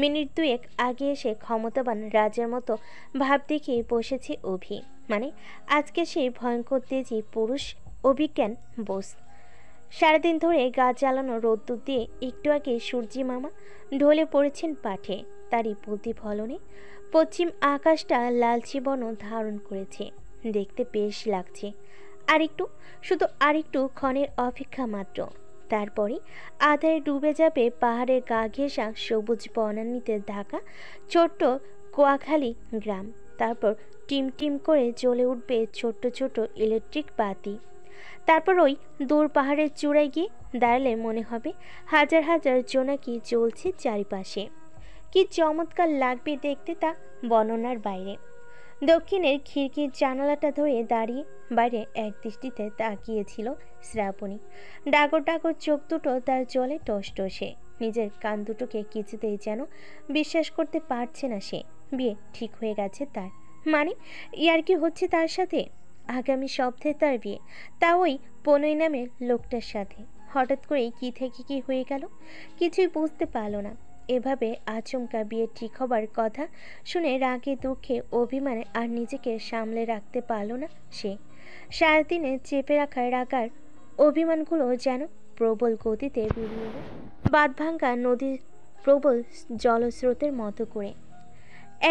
মিনিট 2 আগে এসে ক্ষমতাবান রাজার মতো ভাব দেখিয়ে বসেছে অভি। মানে আজকে সেই ভয়ঙ্কর তেজি পুরুষ অভিজ্ঞান বোস। সারাদিন ধরে গা জ্বালানো রোদ্দুর দিয়ে একটু আগে সূর্যি মামা ঢলে পড়েছেন পাঠে। তারই প্রতিফলনে পশ্চিম আকাশটা লালচে বর্ণ ধারণ করেছে। দেখতে বেশ লাগছে। আরেকটু, শুধু আরেকটু ক্ষণের অপেক্ষা মাত্র। তারপরে আধারে ডুবে যাবে পাহাড়ের গা ঘেঁষা সবুজ বনানীতে ঢাকা ছোট্ট কোয়াখালী গ্রাম। তারপর টিম টিম করে জ্বলে উঠবে ছোট্ট ছোট্ট ইলেকট্রিক বাতি। তারপর ওই দূর পাহাড়ের চূড়ায় গিয়ে দাঁড়ালে মনে হবে হাজার হাজার জোনাকি জ্বলছে চারিপাশে। কি চমৎকার লাগবে দেখতে, তা বর্ণনার বাইরে। দক্ষিণের খিড়কির জানালাটা ধরে দাঁড়িয়ে বাইরে এক দৃষ্টিতে তাকিয়েছিল শ্রাবণী। ডাগর ডাগর চোখ দুটো তার জলে টসটসে। নিজের কান দুটোকে কিছুতেই যেন বিশ্বাস করতে পারছে না সে। বিয়ে ঠিক হয়ে গেছে তার, মানে ইয়ার কি হচ্ছে তার সাথে? আগামী সপ্তাহে তার বিয়ে, তা ওই পনই নামের লোকটার সাথে। হঠাৎ করেই কি থেকে কি হয়ে গেল, কিছুই বুঝতে পারল না। এভাবে আচমকা বিয়ে ঠিক হবার কথা শুনে রাগে দুঃখে অভিমানে আর নিজেকে সামলে রাখতে পারল না সে। সারাদিনে চেপে রাখা রাগার অভিমানগুলো যেন প্রবল গতিতে বেরিয়ে এলো বাঁধভাঙ্গা নদীর প্রবল জলস্রোতের মতো করে।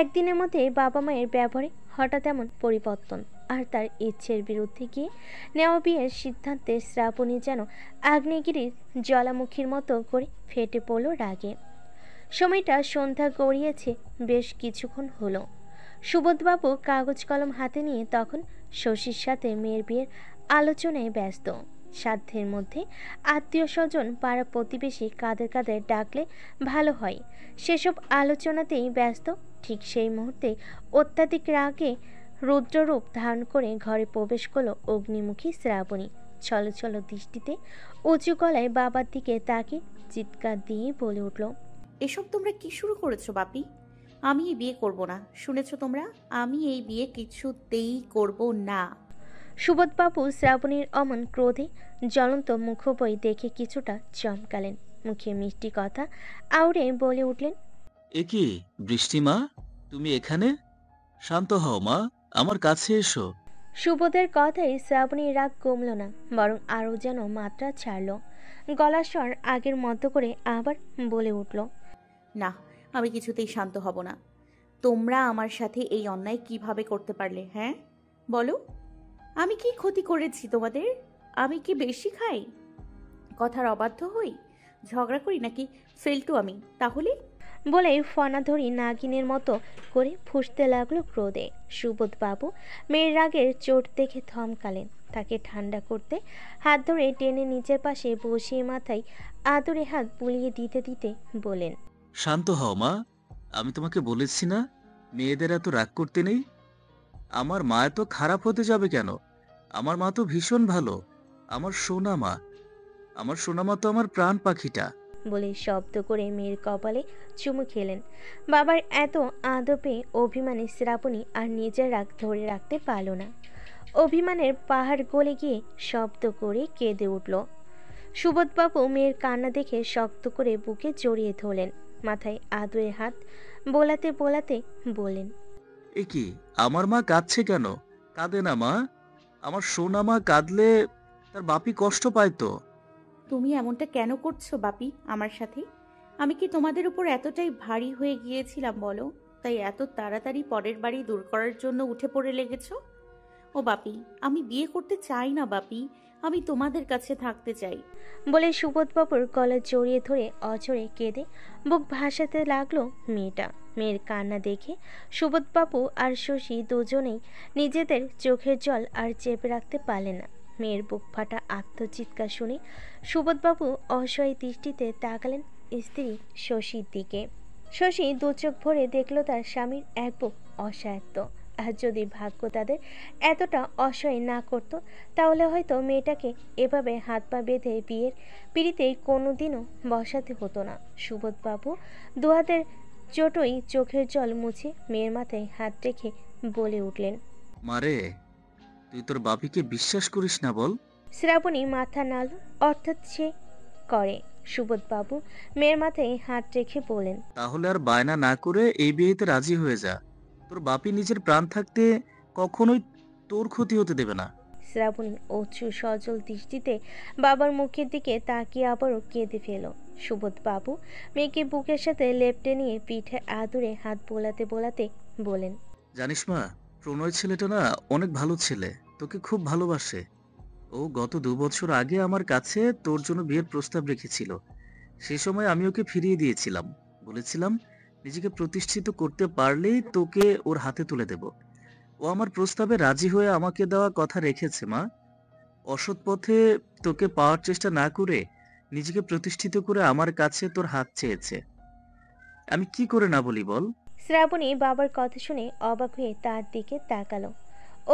একদিনের মধ্যে বাবা মায়ের ব্যবহারে হঠাৎ এমন পরিবর্তন, আর তার ইচ্ছের বিরুদ্ধে গিয়ে নেওয়া বিয়ের সিদ্ধান্তে শ্রাবণী যেন আগ্নেয়গিরির জ্বালামুখীর মতো করে ফেটে পড়ল রাগে। সময়টা সন্ধ্যা গড়িয়েছে বেশ কিছুক্ষণ হলো। সুবোধবাবু কাগজ কলম হাতে নিয়ে তখন শশীর সাথে মেয়ের বিয়ের আলোচনায় ব্যস্ত। সাধ্যের মধ্যে আত্মীয় স্বজন পাড়া প্রতিবেশী কাদের কাদের ডাকলে ভালো হয় সেসব আলোচনাতেই ব্যস্ত। ঠিক সেই মুহূর্তে অত্যাধিক রাগে রুদ্ররূপ ধারণ করে ঘরে প্রবেশ করল অগ্নিমুখী শ্রাবণী। ছলছল দৃষ্টিতে উঁচু গলায় বাবার দিকে তাকে চিৎকার দিয়ে বলে উঠল, এসব তোমরা কি শুরু করেছো বাপি? আমি এই বিয়ে করব না, শুনেছো তোমরা? আমি এই বিয়ে কিছুতেই করব না। সুবোধবাবু শ্রাবণীর অমন ক্রোধে জ্বলন্ত মুখবই দেখে কিছুটা চমকালেন। মুখে মিষ্টি কথা আউড়ে বলে উঠলেন, এ কি বৃষ্টি মা, তুমি এখানে? শান্ত হও মা, আমার কাছে এসো। সুবোধের কথায় শ্রাবণীর রাগ কমল না, বরং আরও যেন মাত্রা ছাড়ল। গলার স্বর আগের মতো করে আবার বলে উঠল, না, আমি কিছুতেই শান্ত হব না। তোমরা আমার সাথে এই অন্যায় কিভাবে করতে পারলে? হ্যাঁ বলো, আমি কি ক্ষতি করেছি তোমাদের? আমি কি বেশি খাই, কথার অবাধ্য হই, ঝগড়া করি, নাকি ফেলটু আমি? তাহলে বলে ফনাধরি নাগিনের মতো করে ফুঁসতে লাগলো ক্রোধে। সুবোধবাবু মেয়ের রাগের চোট দেখে থমকালেন। তাকে ঠান্ডা করতে হাত ধরে টেনে নিচের পাশে বসিয়ে মাথায় আদরে হাত বুলিয়ে দিতে দিতে বলেন, শান্ত হও মা, আমি তোমাকে বলেছি না মেয়েদের এত রাগ করতে নেই। আমার মা এত খারাপ হতে যাবে কেন? আমার মা তো ভীষণ ভালো, আমার সোনা মা। আমার সোনা মা তো আমার প্রাণ পাখিটা। বলে শব্দ করে মেয়ের কপালে চুমু খেলেন। বাবার এত আদর পেয়ে অভিমানী শ্রাবণী আর নিজের রাগ ধরে রাখতে পারল না। অভিমানের পাহাড় গলে গিয়ে শব্দ করে কেঁদে উঠল। সুবোধবাবু মেয়ের কান্না দেখে শক্ত করে বুকে জড়িয়ে ধরলেন। মাথায় আদরের হাত বোলাতে বোলাতে বললেন, এ কি, আমার মা কাঁদছে কেন? কাঁদে না মা, আমার সোনা মা কাঁদলে তার বাপি কষ্ট পায় তো। তুমি এমনটা কেন করছো বাপি আমার সাথে? আমি কি তোমাদের উপর এতটাই ভারী হয়ে গিয়েছিলাম বলো, তাই এত তাড়াতাড়ি পরের বাড়ি দূর করার জন্য উঠে পড়ে লেগেছো? ও বাপি, আমি বিয়ে করতে চাই না বাপি, আমি তোমাদের কাছে থাকতে চাই। বলে সুবোধবাবুর গলা জড়িয়ে ধরে অঝরে কেঁদে বুক ভাসাতে লাগলো মেয়েটা। মেয়ের কান্না দেখে সুবোধবাবু আর শশী দুজনেই নিজেদের চোখের জল আর চেপে রাখতে পারলেন না। মেয়ের বুক ফাটা আত্মচিৎকার শুনে সুবোধবাবু অসহায় দৃষ্টিতে তাকালেন স্ত্রী শশীর দিকে। শশী দু চোখ ভরে দেখল তার স্বামীর এক বুক অসহায়ত্ব। আর যদি ভাগ্য তাদের এতটা অসহায় না করত, তাহলে হয়তো মেয়েটাকে এভাবে হাত পা বেঁধে বিয়ের পিড়িতে কোনোদিনও বসাতে হতো না। সুবোধবাবু দুহাতের চোটই চোখের জল মুছে মেয়ের মাথায় হাত রেখে বলে উঠলেন, মারে, তুই তোর বাপিকে বিশ্বাস করিস না বল? শ্রাবণী মাথা নাড়ল, অর্থাৎ সে করে। সুবোধবাবু মেয়ের মাথায় হাত রেখে বলেন, তাহলে আর বায়না না করে এই বিয়েতে রাজি হয়ে যা। তোর বাপি নিজের প্রাণ থাকতে কখনোই তোর ক্ষতি হতে দেবে না। শ্রাবণী অশ্রু সজল দৃষ্টিতে বাবার মুখের দিকে তাকিয়ে আবারও কেঁদে ফেল। সুবোধ বাবু মেয়েকে বুকের সাথে লেপ্টে নিয়ে পিঠে আদুরে হাত বোলাতে বোলাতে বলেন, জানিস মা, প্রণয় ছেলেটা না অনেক ভালো ছেলে, তোকে খুব ভালোবাসে। ও গত 2 বছর আগে আমার কাছে তোর জন্য বিয়ের প্রস্তাব রেখেছিল। সে সময় আমি ওকে ফিরিয়ে দিয়েছিলাম, বলেছিলাম নিজেকে প্রতিষ্ঠিত করতে পারলেই তোকে ওর হাতে তুলে দেব। ও আমার প্রস্তাবে রাজি হয়ে আমাকে দেওয়া কথা রেখেছে মা। অসৎ পথে তোকে পাওয়ার চেষ্টা না করে নিজেকে প্রতিষ্ঠিত করে আমার কাছে তোর হাত চেয়েছে। আমি কি করে না বলি বল? শ্রাবণী বাবার কথা শুনে অবাক হয়ে তার দিকে তাকালো।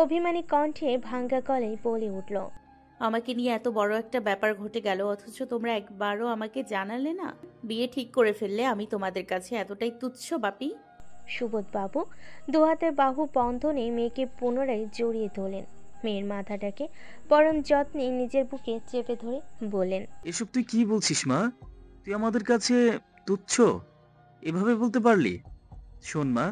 অভিমানী কণ্ঠে ভাঙ্গা গলায় বলে উঠল, আমাকে নিয়ে এত বড় একটা ব্যাপার ঘটে গেল, অথচ তোমরা একবারও আমাকে জানালে না। বিয়ে ঠিক করে ফেললে আমি তোমাদের কাছে এতটাই তুচ্ছ বাপি? সুবোধ বাবু দুহাতের বাহু বন্ধনে মেয়েকে পুনরায় জড়িয়ে ধরলেন। মেয়ের মাথাটাকে পরম যত্নে নিজের বুকে চেপে ধরে বললেন, এসব তুই কি বলছিস মা? তুই আমাদের কাছে তুচ্ছ এভাবে বলতে পারলি? শোন মা,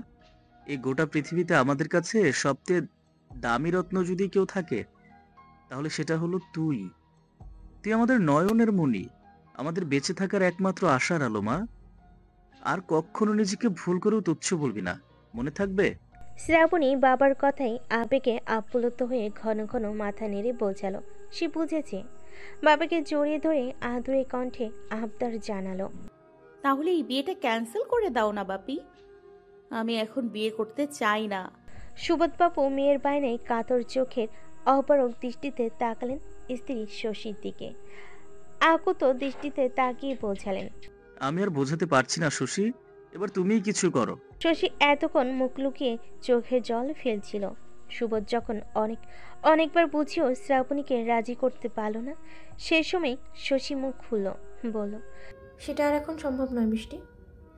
এই গোটা পৃথিবীতে আমাদের কাছে সবচেয়ে দামি রত্ন যদি কেউ থাকে তাহলে সেটা হলো তুই। তুই আমাদের নয়নের মণি, আমাদের বেঁচে থাকার একমাত্র আশার আলো মা। আর কখনো নিজেকে ভুল করেও তুচ্ছ বলবি না, মনে থাকবে? শ্রাবণী বাবার কথাই আবেগে আপ্লুত হয়ে ঘন ঘন মাথা নেড়ে বোঝালো সে বুঝেছে। বাবাকে জড়িয়ে ধরে আদুরে কণ্ঠে আবদার জানালো, তাহলে এই বিয়েটা ক্যান্সেল করে দাও না বাপি, আমি এখন বিয়ে করতে চাই না। সুবোধবাবু মেয়ের বায়নায় কাতর চোখের অপারক দৃষ্টিতে তাকালেন স্ত্রী শশীর দিকে। আকুত দৃষ্টিতে তাকিয়ে বোঝালেন, আমি আর বোঝাতে পারছি না শশী, এবার তুমিই কিছু করো। শশী এতক্ষণ মুখ লুকিয়ে চোখের জল ফেলছিল। সুবোধ যখন অনেকবার বুঝিয়েও শ্রাবণীকে রাজি করতে পারল না, সে সময় শশী মুখ খুলল, বলল, সেটা আর এখন সম্ভব নয় বৃষ্টি,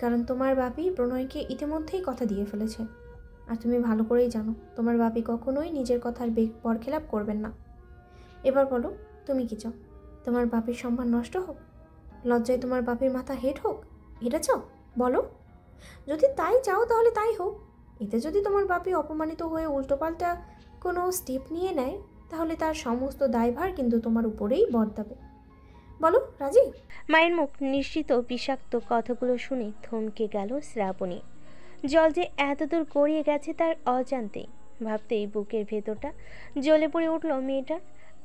কারণ তোমার বাপি প্রণয়কে ইতিমধ্যেই কথা দিয়ে ফেলেছে। আর তুমি ভালো করেই জানো তোমার বাপি কখনোই নিজের কথার বরখেলাপ করবেন না। এবার বলো তুমি কি চাও? তোমার বাপির সম্মান নষ্ট হোক, লজ্জায় তোমার বাপির মাথা হেট হোক, এটা চাও? বলো। যদি তাই চাও তাহলে তাই হোক। এতে যদি তোমার বাপি অপমানিত হয়ে উল্টোপাল্টা কোনো স্টেপ নিয়ে নেয় তাহলে তার সমস্ত দায়ভার কিন্তু তোমার উপরেই বর্তাবে। বলো রাজি? মায়ের মুখ নিশ্চিত বিষাক্ত কথাগুলো শুনে থমকে গেল শ্রাবণী। জল যে এতদূর গড়িয়ে গেছে তার অজান্তে ভাবতেই বুকের ভেতরটা জ্বলে পড়ে উঠল মেয়েটার।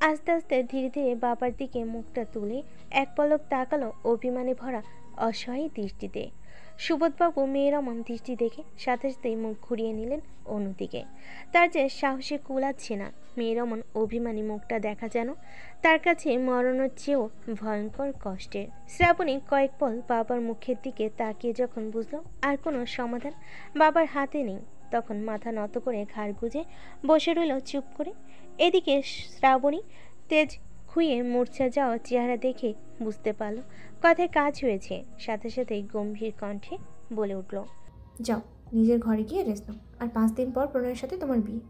আস্তে আস্তে ধীরে ধীরে বাবার দিকে মুখটা তুলে এক পলক তাকালো অভিমানে ভরা অসহায় দৃষ্টিতে। সুবোধবাবু মেয়ের অমন দৃষ্টি দেখে সাথে সাথেই মুখ ঘুরিয়ে নিলেন অন্যদিকে। তার যে সাহসে কুলাচ্ছে না, মেয়ের অমন অভিমানী মুখটা দেখা যেন তার কাছে মরণের চেয়েও ভয়ঙ্কর কষ্টের। শ্রাবণী কয়েক পল বাবার মুখের দিকে তাকিয়ে যখন বুঝলো আর কোনো সমাধান বাবার হাতে নেই, তখন মাথা নত করে ঘাড় গুঁজে বসে রইল চুপ করে। এদিকে শ্রাবণী তেজ খুইয়ে মূর্ছা যাওয়া চেহারা দেখে বুঝতে পারল কথায় কাজ হয়েছে। সাথে সাথেই গম্ভীর কণ্ঠে বলে উঠল, যাও নিজের ঘরে গিয়ে রেস্ট নাও, আর 5 দিন পর প্রণয়ের সাথে তোমার বিয়ে।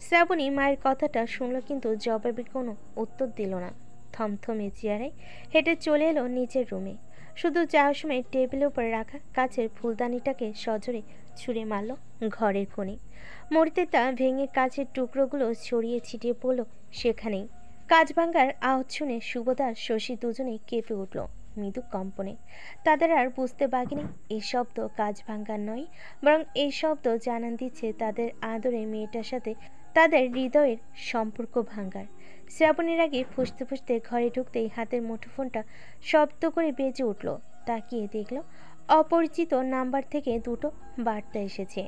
শ্রাবণী মায়ের কথাটা শুনল কিন্তু জবাবে কোনো উত্তর দিল না। থমথমে চেয়ারে হেঁটে চলে এলো নিচের রুমে। শুধু যাওয়ার সময় টেবিলের উপর রাখা কাচের ফুলদানিটাকে সজোরে ছুঁড়ে মারল ঘরের কোণে। মূর্তিটা ভেঙে কাচের টুকরোগুলো ছড়িয়ে ছিটিয়ে পড়ল সেখানেই। কাজ ভাঙার আওয়াজ শুনে সুবোধ আর শশী দুজনেই কেঁপে উঠল মৃদু কম্পনে। তাদের আর বুঝতে বাকি নেই এই শব্দ কাজ ভাঙার নয়, বরং এই শব্দ জানান দিচ্ছে তাদের আদরের মেয়েটার সাথে তাদের হৃদয়ের সম্পর্ক ভাঙার। শ্রাবণীর আগে ফুসতে ফুসতে ঘরে ঢুকতেই হাতের মুঠোফোনটা শব্দ করে বেজে উঠল। তাকিয়ে দেখল অপরিচিত নাম্বার থেকে 2টো বার্তা এসেছে।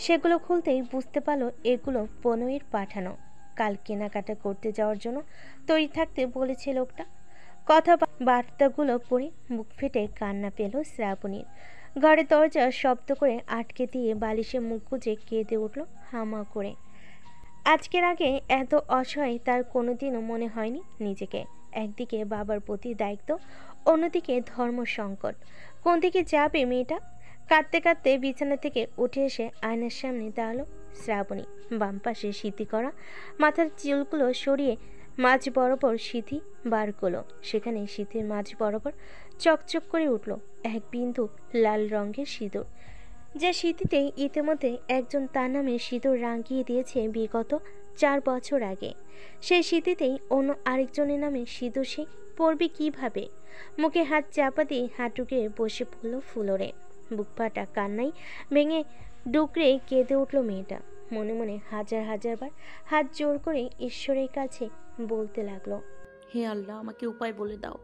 সেগুলো খুলতেই বুঝতে পারল এগুলো প্রণয়ের পাঠানো। কাল কেনাকাটা করতে যাওয়ার জন্য তৈরি থাকতে বলেছে লোকটা। কথা বার্তাগুলো পড়ে বুক ফেটে কান্না পেল শ্রাবণীর। ঘরের দরজা শব্দ করে আটকে দিয়ে বালিশে মুখ গুজে কেঁদে উঠল হামা করে। আজকের আগে এত অসহায় তার কোনোদিনও মনে হয়নি নিজেকে। একদিকে বাবার প্রতি দায়িত্ব, অন্যদিকে ধর্ম সংকট। কোন দিকে যাবে মেয়েটা? কাঁদতে কাঁদতে বিছানা থেকে উঠে এসে আয়নার সামনে দাঁড়ালো শ্রাবণী। বাম পাশে সিঁথি করা মাথার চুলগুলো সরিয়ে মাঝ বরাবর সিঁথি বার করলো। সেখানে সিঁথির মাঝ বরাবর চকচক করে উঠল এক বিন্দু লাল রঙের সিঁদুর। যে স্মৃতিতে ইতিমধ্যে একজন তার নামে সিঁদুর রাঙিয়ে দিয়েছে বিগত 4 বছর আগে, সেই স্মৃতিতেই অন্য আরেকজনের নামে সিঁদুর সে পড়বে কিভাবে? মুখে হাত চাপা দিয়ে হাঁটুকে বসে পড়ল ফ্লোরে। বুক ফাটা কান্নায় ভেঙে ডুকরে কেঁদে উঠল মেয়েটা। মনে মনে হাজার হাজার বার হাত জোর করে ঈশ্বরের কাছে বলতে লাগলো, হে আল্লাহ, আমাকে উপায় বলে দাও।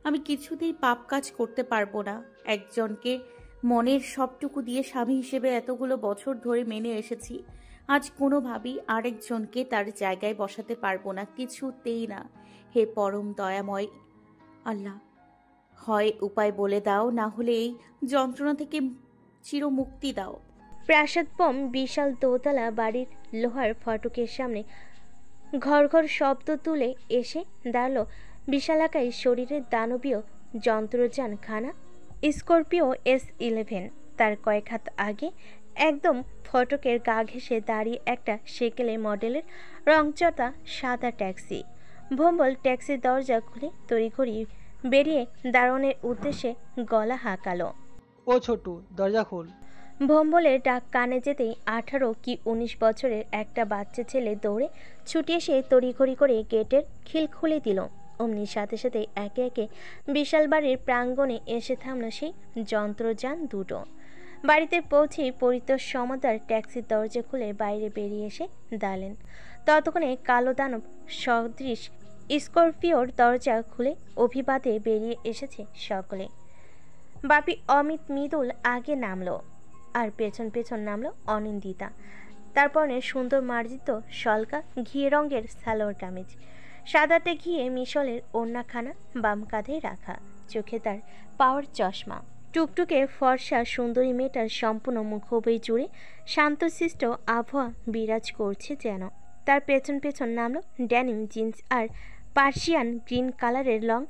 আমি কিছুতেই পাপ কাজ করতে পারবো না। একজনকে মনের সবটুকু দিয়ে স্বামী হিসেবে এতগুলো বছর ধরে মেনে এসেছি, আজ কোনোভাবেই আরেকজনকে তার জায়গায় বসাতে পারবো না, কিছুতেই না। হে পরম দয়াময় আল্লাহ, হয় উপায় বলে দাও, না হলে এই যন্ত্রণা থেকে চিরমুক্তি দাও। প্রাসাদপম বিশাল দোতলা বাড়ির লোহার ফটকের সামনে ঘর ঘর শব্দ তুলে এসে দাঁড়ালো বিশালাকায় শরীরের দানবীয় যন্ত্রযান খানা স্করপিও S11। তার কয়েক হাত আগে একদম ফটকের গা ঘেঁষে দাঁড়িয়ে একটা সেকেলে মডেলের রংচটা সাদা ট্যাক্সি। ভম্বল ট্যাক্সির দরজা খুলে তড়িঘড়ি বেরিয়ে দারোয়ানের উদ্দেশ্যে গলা হাঁকালো, ও ছোটু, দরজা খোল। ভম্বলের ডাক কানে যেতেই 18 কি 19 বছরের একটা বাচ্চা ছেলে দৌড়ে ছুটে এসে তড়িঘড়ি করে গেটের খিল খুলে দিল। অমনি সাথে সাথে একে একে বিশাল বাড়ির প্রাঙ্গণে এসে থামল সেই যন্ত্রযান দুটো। বাড়িতে পৌঁছেই পরিতোষ সমাদার ট্যাক্সির দরজা খুলে বাইরে বেরিয়ে এসে দাঁড়ালেন। ততক্ষণে কালো দানব সদৃশ স্করপিওর দরজা খুলে অভিবাদে বেরিয়ে এসেছে সকলে। বাপি অমিত মৃদুল আগে নামলো, আর পেছন পেছন নামলো অনিন্দিতা। তারপরে সুন্দর মার্জিত সলকা ঘিয়ে রঙের সালোয়ার কামিজ, সাদাতে ঘিয়ে মিশলের ওড়নাখানা বাম কাঁধে রাখা, চোখে তার পাওয়ার চশমা। টুকটুকে ফর্সা সুন্দরী মেয়েটার সম্পূর্ণ মুখোবই জুড়ে শান্তশিষ্ট আবহাওয়া বিরাজ করছে যেন। তার পেছন পেছন নামলো ড্যানিম জিন্স আর পার্সিয়ান গ্রিন কালারের লং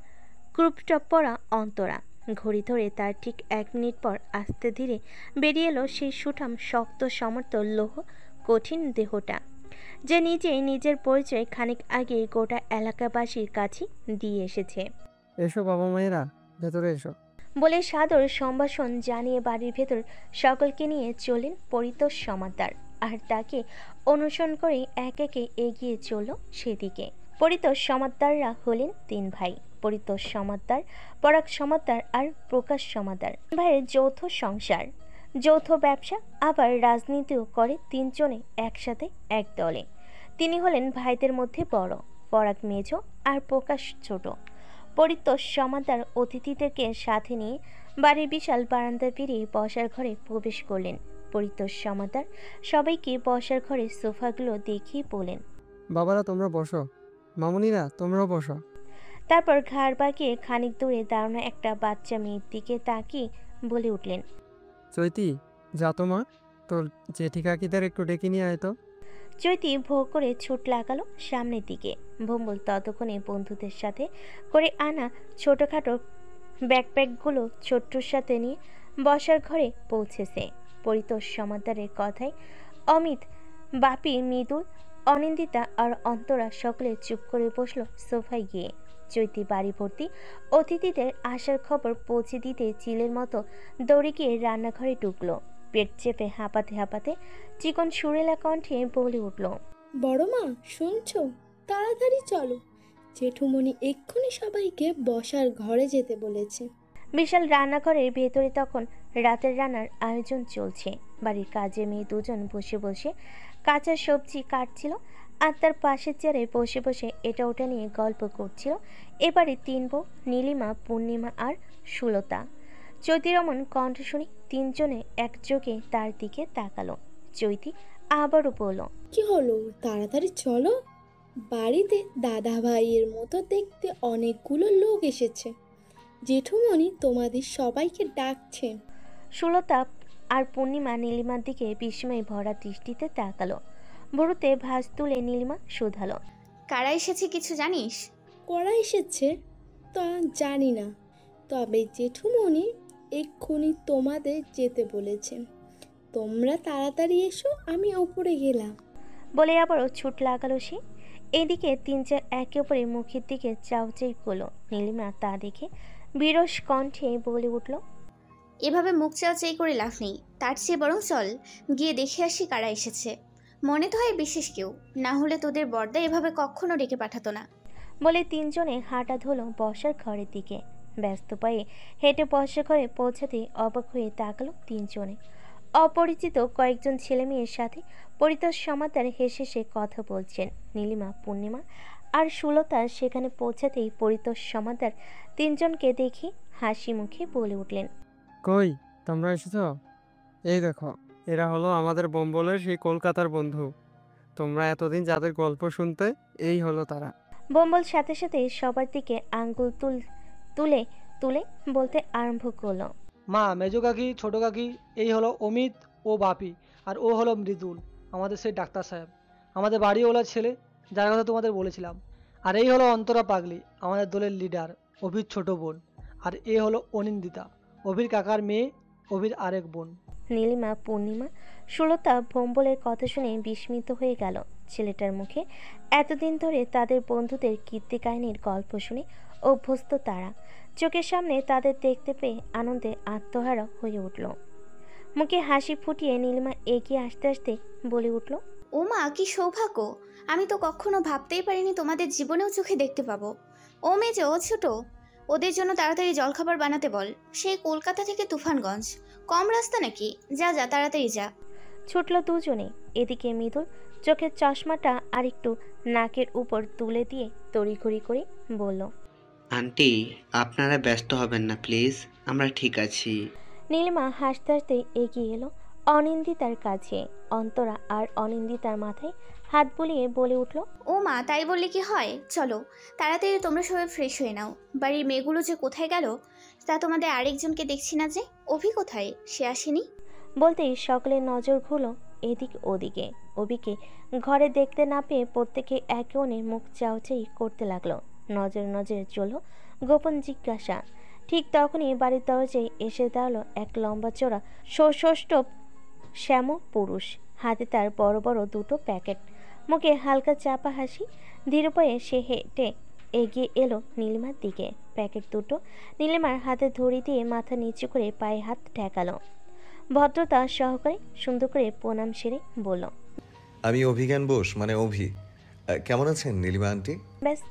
ক্রুপটপ পরা অন্তরা। ঘড়ি ধরে তার ঠিক 1 মিনিট পর আস্তে ধীরে বেরিয়ে এলো সেই সুঠাম শক্ত সমর্থ লৌহ কঠিন দেহটা, যে নিজেই নিজের পরিচয় খানিক আগে গোটা এলাকাবাসীর কাছে দিয়ে এসেছে। এসো বাবা মায়েরা, ভেতরে এসো বলে সাদর সম্ভাষণ জানিয়ে বাড়ির ভেতর সকলকে নিয়ে চলেন পরিতোষ সমাদ্দার, আর তাকে অনুসরণ করে এক একে এগিয়ে চলল সেদিকে। পরিতোষ সমাদ্দাররা হলেন 3 ভাই, পরিতোষ সমাদ্দার, পরাগ সমাদ্দার আর প্রকাশ সমাদ্দার। ভাইয়ের যৌথ সংসার, যৌথ ব্যবসা, আবার রাজনীতিও করে 3 জনে একসাথে এক দলে। তিনি হলেন ভাইদের মধ্যে বড়, পরাগ মেজ আর প্রকাশ ছোট। পরিতোষ সমাদ্দার অতিথিদেরকে সাথে নিয়ে বাড়ির বিশাল বারান্দা পেরিয়ে বসার ঘরে প্রবেশ করলেন। পরিতোষ সমাদ্দার সবাইকে বসার ঘরে সোফাগুলো দেখিয়ে বলেন, বাবারা তোমরা বসো, মামুনিরা তোমরাও বসো। তারপর ঘাড় বাঁকিয়ে খানিক দূরে দাঁড়ানো একটা বাচ্চা মেয়ের দিকে তাকিয়ে বলে উঠলেন, চৈতি, যা তো মা, তোর জেঠি কাকিদের একটু ডেকে নিয়ে আয় তো। চৈতি ভোগ করে ছুট লাগালো সামনের দিকে। ভম্বল ততক্ষণে বন্ধুদের সাথে করে আনা ছোটোখাটো ব্যাকপ্যাকগুলো ছোট্টর সাথে নিয়ে বসার ঘরে পৌঁছেছে। পরিতোষ সমাদ্দারের কথায় অমিত, বাপি, মৃদুল, অনিন্দিতা আর অন্তরা সকলে চুপ করে বসলো সোফায় গিয়ে। চৈতি বাড়ি ভর্তি অতিথিদের আসার খবর পৌঁছে দিতে চিলের মতো দৌড়ে গিয়ে রান্নাঘরে ঢুকলো। পেট চেপে হাঁপাতে হাঁপাতে চিকন সুরেলা কণ্ঠে বলে উঠল, বড় মা শুনছো? তাড়াতাড়ি চলো, জেঠুমণি এক্ষুনি সবাইকে বসার ঘরে যেতে বলেছে। বিশাল রান্নাঘরের ভেতরে তখন রাতের রান্নার আয়োজন চলছে। বাড়ির কাজে মেয়ে দুজন বসে বসে কাঁচা সবজি কাটছিল, আর তার পাশের চেয়ারে বসে বসে এটা ওটা নিয়ে গল্প করছিল এবারে 3 বউ, নীলিমা, পূর্ণিমা আর সুলতা। চৈতিরমন কণ্ঠ শুনে 3 জনে একযোগে তার দিকে তাকালো। চৈতি আবারও বলল, কি হলো, তাড়াতাড়ি চলো, বাড়িতে দাদা ভাইয়ের মতো দেখতে অনেকগুলো লোক এসেছে, জেঠুমণি তোমাদের সবাইকে ডাকছেন। সুলতা আর পূর্ণিমা নীলিমার দিকে বিস্ময় ভরা দৃষ্টিতে তাকালো। বড়ুতে ভাঁজ তুলে নীলিমা শুধালো, কারা এসেছে কিছু জানিস? করা এসেছে তা জানি না, তবে জেঠুমণি এক্ষুনি তোমাদের যেতে বলেছেন, তোমরা তাড়াতাড়ি এসো, আমি ওপরে গেলাম। বলে আবারও ছুট লাগালো সে। এদিকে 3-4 একে অপরের মুখের দিকে চাউচাই করলো। নীলিমা তা দেখে বিরস কণ্ঠে বলে উঠল, এভাবে মুখ চাওয়াচাই করে লাভ নেই, তার চেয়ে বরং চল গিয়ে দেখে আসি কারা এসেছে। মনে তো হয় বিশেষ কেউ, না হলে তোদের বর্দা এভাবে কখনো ডেকে পাঠাতো না। বলে তিনজনে হাঁটা ধরল বসার ঘরের দিকে। ব্যস্ত পায়ে হেঁটে বসার ঘরে পৌঁছাতে অবাক হয়ে তাকালো তিনজনে। অপরিচিত কয়েকজন ছেলে মেয়ের সাথে পরিতোষ সমাদার হেসে সে কথা বলছেন। নীলিমা, পূর্ণিমা আর সুলতা সেখানে পৌঁছাতেই পরিতোষ সমাদার তিনজনকে দেখে হাসি মুখে বলে উঠলেন, কই তোমরা এসেছো? এই দেখো, এরা হলো আমাদের বোম্বলের সেই কলকাতার বন্ধু। তোমরা এতদিন যাদের গল্প শুনতে, এই হলো তারা। বোম্বল সাথে সাথে সবার দিকে আঙ্গুল তুলে তুলে বলতে আরম্ভ করলো, মা, মেজো কাকি, ছোট কাকি, এই হলো অমিত ও বাপি, আর ও হলো মৃদুল, আমাদের সেই ডাক্তার সাহেব, আমাদের বাড়িওয়ালার ছেলে, যার কথা তোমাদের বলেছিলাম। আর এই হলো অন্তরা পাগলি, আমাদের দলের লিডার, অভির ছোট বোন। আর এ হলো অনিন্দিতা, অভির কাকার মেয়ে, অভির আরেক বোন। নীলিমা, পূর্ণিমা, সুলতা বোম্বলের কথা শুনে বিস্মিত হয়ে গেল। ছেলেটার মুখে এতদিন ধরে তাদের বন্ধুদের কীর্তি কাহিনীর গল্প শুনে অভ্যস্ত তারা। চোখের সামনে তাদের দেখতে পেয়ে আনন্দে আত্মহারা হয়ে উঠল। মুখে হাসি ফুটিয়ে নীলিমা এগিয়ে আসতে আসতে বলে উঠল, ও মা, কি সৌভাগ্য! আমি তো কখনো ভাবতেই পারিনি তোমাদের জীবনেও চোখে দেখতে পাবো। ও মেজো, ও ছোট, ওদের জন্য তাড়াতাড়ি জলখাবার বানাতে বল। সেই কলকাতা থেকে তুফানগঞ্জ কম রাস্তা নাকি? যা যা, তাড়াতাড়ি যা। ছুটল দুজনে। এদিকে মৃদুল চোখের চশমাটা আরেকটু নাকের উপর তুলে দিয়ে তড়িঘড়ি করে বলল, আন্টি, আপনারা ব্যস্ত হবেন না প্লিজ, আমরা ঠিক আছি। নীলিমা হাসতে হাসতে এগিয়ে এলো অনিন্দিতার কাছে। অন্তরা আর অনিন্দিতার মাথায় হাত বুলিয়ে বলে উঠল, ও মা, তাই বললে কি হয়? চলো তাড়াতাড়ি তোমরা সবাই ফ্রেশ হয়ে নাও। বাড়ির মেয়েগুলো যে কোথায় গেল তা তোমাদের আরেকজনকে দেখছি না যে। অভি কোথায়? সে আসেনি? বলতেই সকলের নজর ঘুরল এদিক ওদিকে। অভিকে ঘরে দেখতে না পেয়ে প্রত্যেকে একে অন্যের মুখ চাওয়াচাই করতে লাগলো। নজরে চলল গোপন জিজ্ঞাসা। ঠিক তখনই বাড়ির দরজায় এসে দাঁড়ালো এক লম্বা চড়া সৌষ্ঠব শ্যাম পুরুষ। হাতে তার বড় বড় দুটো প্যাকেট, মুখে হালকা চাপা হাসি। ধীর পায়ে সে হেঁটে এগিয়ে এলো নীলিমার দিকে। প্যাকেট দুটো নীলিমার হাতে ধরি দিয়ে মাথা নিচু করে পায়ে হাত ঠেকালো। ভদ্রতা সহকারে সুন্দর করে প্রণাম সেরে বলল, আমি অভিজ্ঞান বোস, মানে অভি। কেমন আছেন নীলিমা আন্টি? ব্যাস,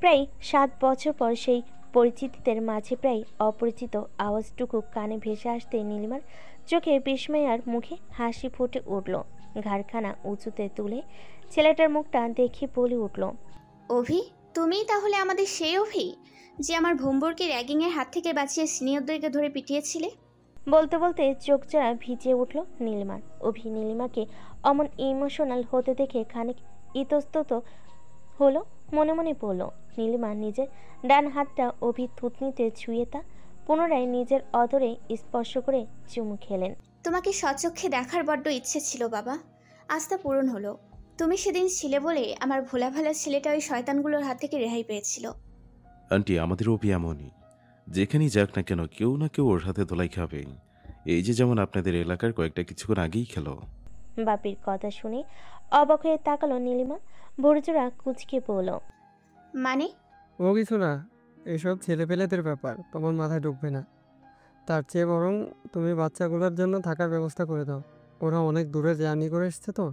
প্রায় 7 বছর পর সেই পরিচিতিদের মাঝে প্রায় অপরিচিত আওয়াজটুকু কানে ভেসে আসতে নীলিমার চোখে বিস্ময় আর মুখে হাসি ফুটে উঠল। ঘাড়খানা উঁচুতে তুলে ছেলেটার মুখটা দেখে বলে উঠল, অভি, তুমিই তাহলে আমাদের সেই অভি যে আমার ভম্বরকে র্যাগিংয়ের হাত থেকে বাঁচিয়ে সিনিয়রদেরকে ধরে পিটিয়েছিলে? বলতে বলতে চোখ জোড়া ভিজে উঠল নীলিমার। অভি নীলিমাকে অমন ইমোশনাল হতে দেখে খানিক ইতস্তত হলো। মনে মনে বলল, নীলিমা নিজের ডান হাতটা অভি থুতনিতে ছুঁয়ে তা পুনরায় নিজের অদরে স্পর্শ করে চুমু খেলেন। তোমাকে সচক্ষে দেখার বড্ড ইচ্ছে ছিল বাবা, আজ তা পূরণ হলো। তুমি সেদিন ছিলে বলে আমার ভোলা ভালা ছেলেটা ওই শয়তানগুলোর হাত থেকে রেহাই পেয়েছিল। আন্টি, আমাদের অভি এমনই, যেখানেই যাক না কেন কেউ না কেউ ওর হাতে দোলাই খাবে। এই যে যেমন আপনাদের এলাকার কয়েকটা কিছুক্ষণ আগেই খেলো। বাপির কথা শুনে অবাক হয়ে তাকালো নীলিমা। ভোরজোড়া কুচকে বলল, মানে? ও কিছু না, এসব ছেলেপেলেদের ব্যাপার তোমার মাথায় ঢুকবে না। তার চেয়ে বরং তুমি বাচ্চাগুলোর জন্য থাকার ব্যবস্থা করে দাও। ওরা অনেক দূরে জার্নি করে এসছে তো,